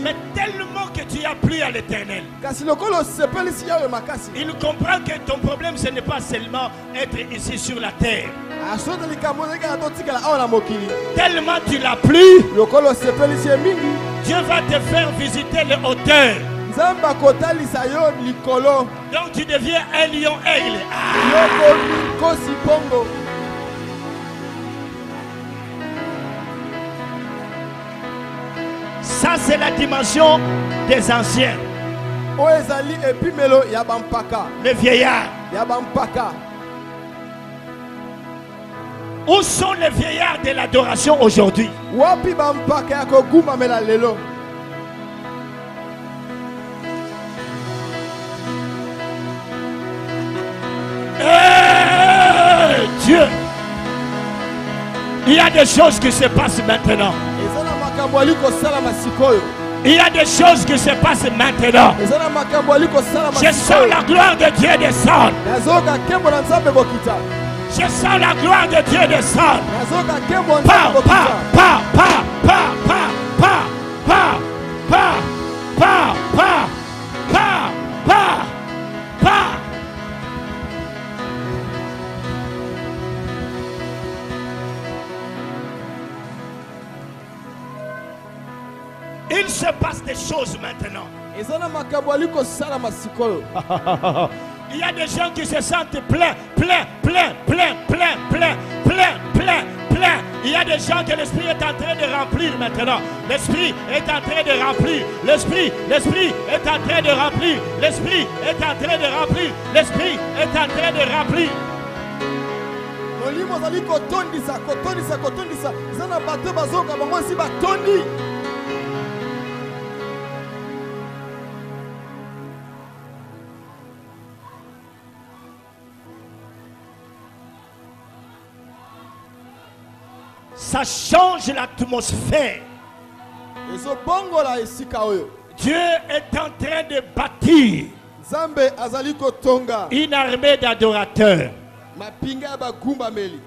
mais tellement que tu as plu à l'Éternel, kasi lokolo sepeli si yawe makasi il comprend que ton problème ce n'est pas seulement être ici sur la terre. asota likambo ezalaki na totikala awa na mokili Tellement tu l'as plu, lokolo sepeli si ye mingi Dieu va te faire visiter les hauteurs. nzambe akotalisa yo likolo Donc tu deviens un lion aigle. yokomi nkosi bongo Ça c'est la dimension des anciens, oyo ezali epimelo ya bampaka les vieillards. ya bampaka. Où sont les vieillards de l'adoration aujourd'hui? Wapi bampaka ya kogumbamela lelo Dieu, il y a des choses qui se passent maintenant. eza na makambo ali kosalama sikoyo Il y a des choses qui se passent maintenant. eza na makambo ali kosalama Je sens la gloire de Dieu descendre. nazoyoka nkembo na nzambe bokita Je sens la gloire de Dieu descendre. nazoyoka nkembo na Pa, nzambe pa, bokita pa, pa, pa, pa, pa, pa, pa, pa, pa, pa, pa, pa. Il se passe des choses maintenant. eza na makambo ali kosalama sikoyo Il y a des gens qui se sentent pleins, pleins, pleins, pleins, pleins, pleins, pleins, pleins, pleins. Il y a des gens que l'Esprit est en train de remplir maintenant. L'Esprit est en train de remplir. L'Esprit est en train de remplir. L'Esprit est en train de remplir. L'Esprit est en train de remplir. molimo ozali kotondisa kotondisa kotondisa eza na bato bazoyoka bango nsi batondi Ça change l'atmosphère. ezobongola esika oyo Dieu est en train de bâtir nzambe azali kotonga une armée d'adorateurs. mapinga ya bagumbameli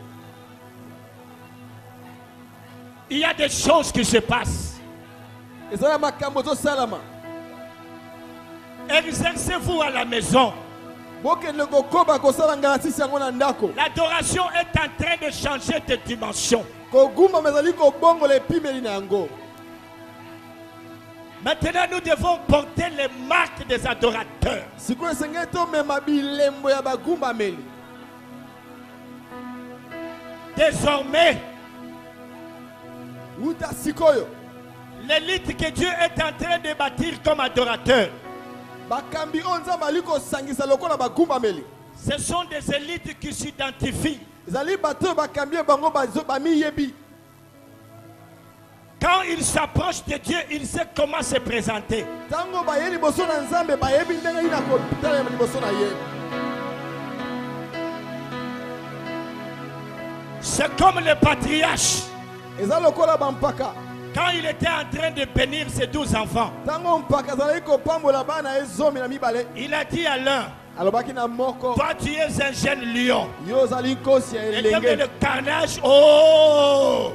Il y a des choses qui se passent. eza na makambo ezosalama Exercez-vous à la maison. bokende kokoba kosala ngalasisi yango na ndako L'adoration est en train de changer de dimension. kogumbama ezali kobongola epimeli na yango Maintenant, nous devons porter les marques des adorateurs. sikoyo esengeli tomema bilembo ya bagumbameli Désormais, wuta sikoyo l'élite que Dieu est en train de bâtir comme adorateur, bakambi oyo nzambe ali kosangisa lokola bagumbameli ce sont des élites qui s'identifient. ezali bato oyo bakambi oyo bango bamiyebi Quand ils s'approchent de Dieu, ils savent comment se présenter. ntango baye liboso na nzambe bayebi ndenge nini na kotala liboso na ye C'est comme le patriarche. eza lokola bampaka Quand il était en train de bénir ses 12 enfants, ntango mpaka azalaki kopambola bana ye 12 il a dit à l'un, alobaki na moko toi tu es un jeune lion. yo ozali nkosi ya Et donc elenge le carnage, oh!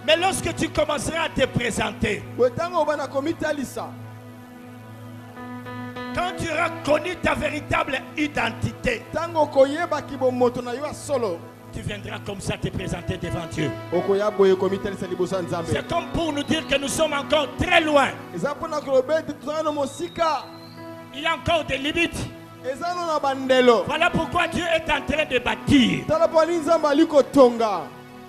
Mais lorsque tu commenceras à te présenter, boye ntango obana komitalisa quand tu auras connu ta véritable identité, ntango okoyebaki bomoto na yo ya solo tu viendras comme ça te présenter devant Dieu. okoya boye komitalisa liboso ya nzambe C'est comme pour nous dire que nous sommes encore très loin. eza mpona koloba ete tozali na mosika Il y a encore des limites. eza no na bandelo Voilà pourquoi Dieu est en train de bâtir. tala mpo ani nzambe ali kotonga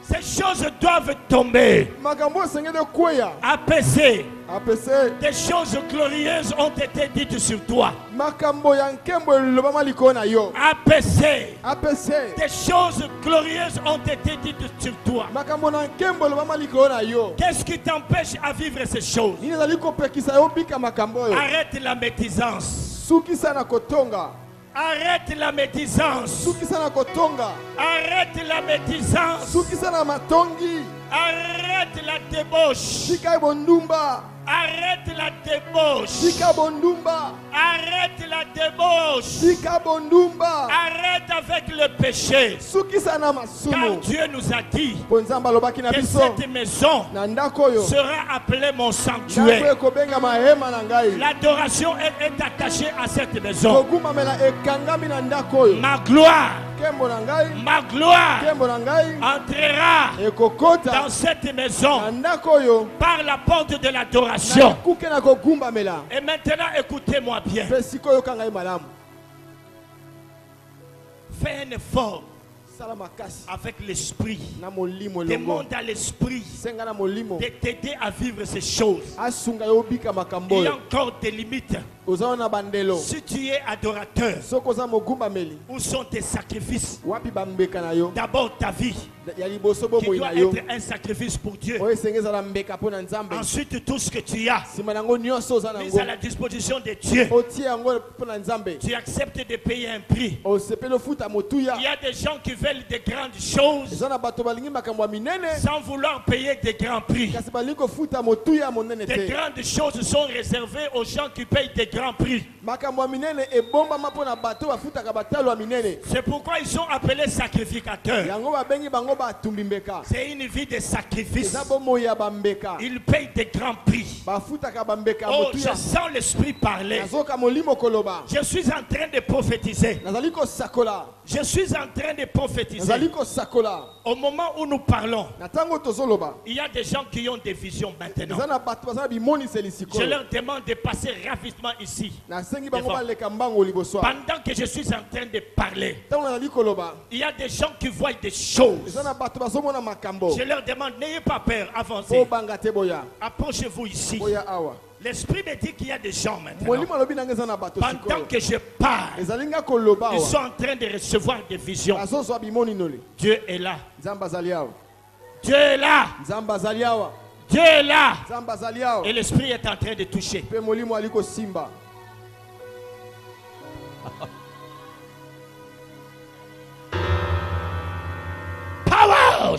Ces choses doivent tomber. makambo oyo esengeli ekweya APC, apese des choses glorieuses ont été dites sur toi. makambo ya nkembo elobama likolo na yo APC, apese des choses glorieuses ont été dites sur toi. makambo na nkembo elobama likolo na yo Qu'est-ce qui t'empêche à vivre ces choses? nini ezali kopekisa yo bika makambo oyo Arrête la médisance. sukisa na kotonga Arrête la médisance. sukisa na kotonga Arrête la médisance. sukisa na matongi Arrête la débauche. tika bondumba Arrête la débauche. tika bondumba Arrête la débauche. tika bondumba Arrête avec le péché. Car Dieu nous a dit que cette maison sera appelée mon sanctuaire. L'adoration est attachée à cette maison. Ma gloire entrera dans cette maison par la porte de l'adoration. Et maintenant, écoutez-moi bien. Fais un effort avec l'esprit. Demande à l'esprit de t'aider à vivre ces choses. Il y a encore des limites. Si tu es adorateur, où sont tes sacrifices? D'abord ta vie, qui doit être un sacrifice pour Dieu. Ensuite tout ce que tu as mis à la disposition de Dieu, tu acceptes de payer un prix. Il y a des gens qui veulent de grandes choses sans vouloir payer de grands prix. De grandes choses sont réservées aux gens qui payent des grands prix. C'est pourquoi ils sont appelés sacrificateurs. C'est une vie de sacrifice. Ils payent des grands prix. Oh, je sens l'esprit parler. Je suis en train de prophétiser. Je suis en train de prophétiser. Au moment où nous parlons, il y a des gens qui ont des visions maintenant. Je leur demande de passer rapidement ici. Pendant que je suis en train de parler, il y a des gens qui voient des choses. Je leur demande, n'ayez pas peur, avancez. Approchez-vous ici. L'esprit me dit qu'il y a des gens maintenant. Pendant que je parle, ils sont en train de recevoir des visions. Dieu est là. Dieu est là. Dieu est là. Et l'esprit est en train de toucher. Power!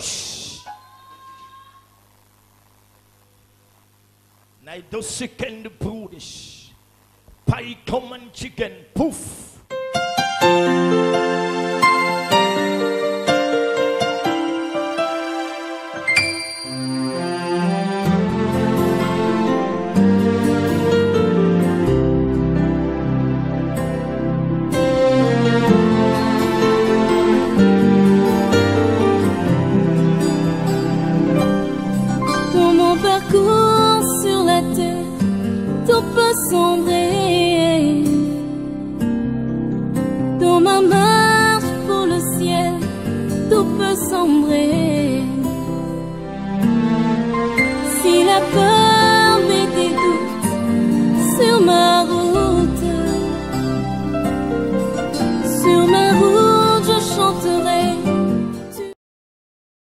Naido second broodish. Pie common chicken. Poof. Sombrer dans ma marche pour le ciel, tout peut sombrer. Si la peur met des doutes sur ma route, sur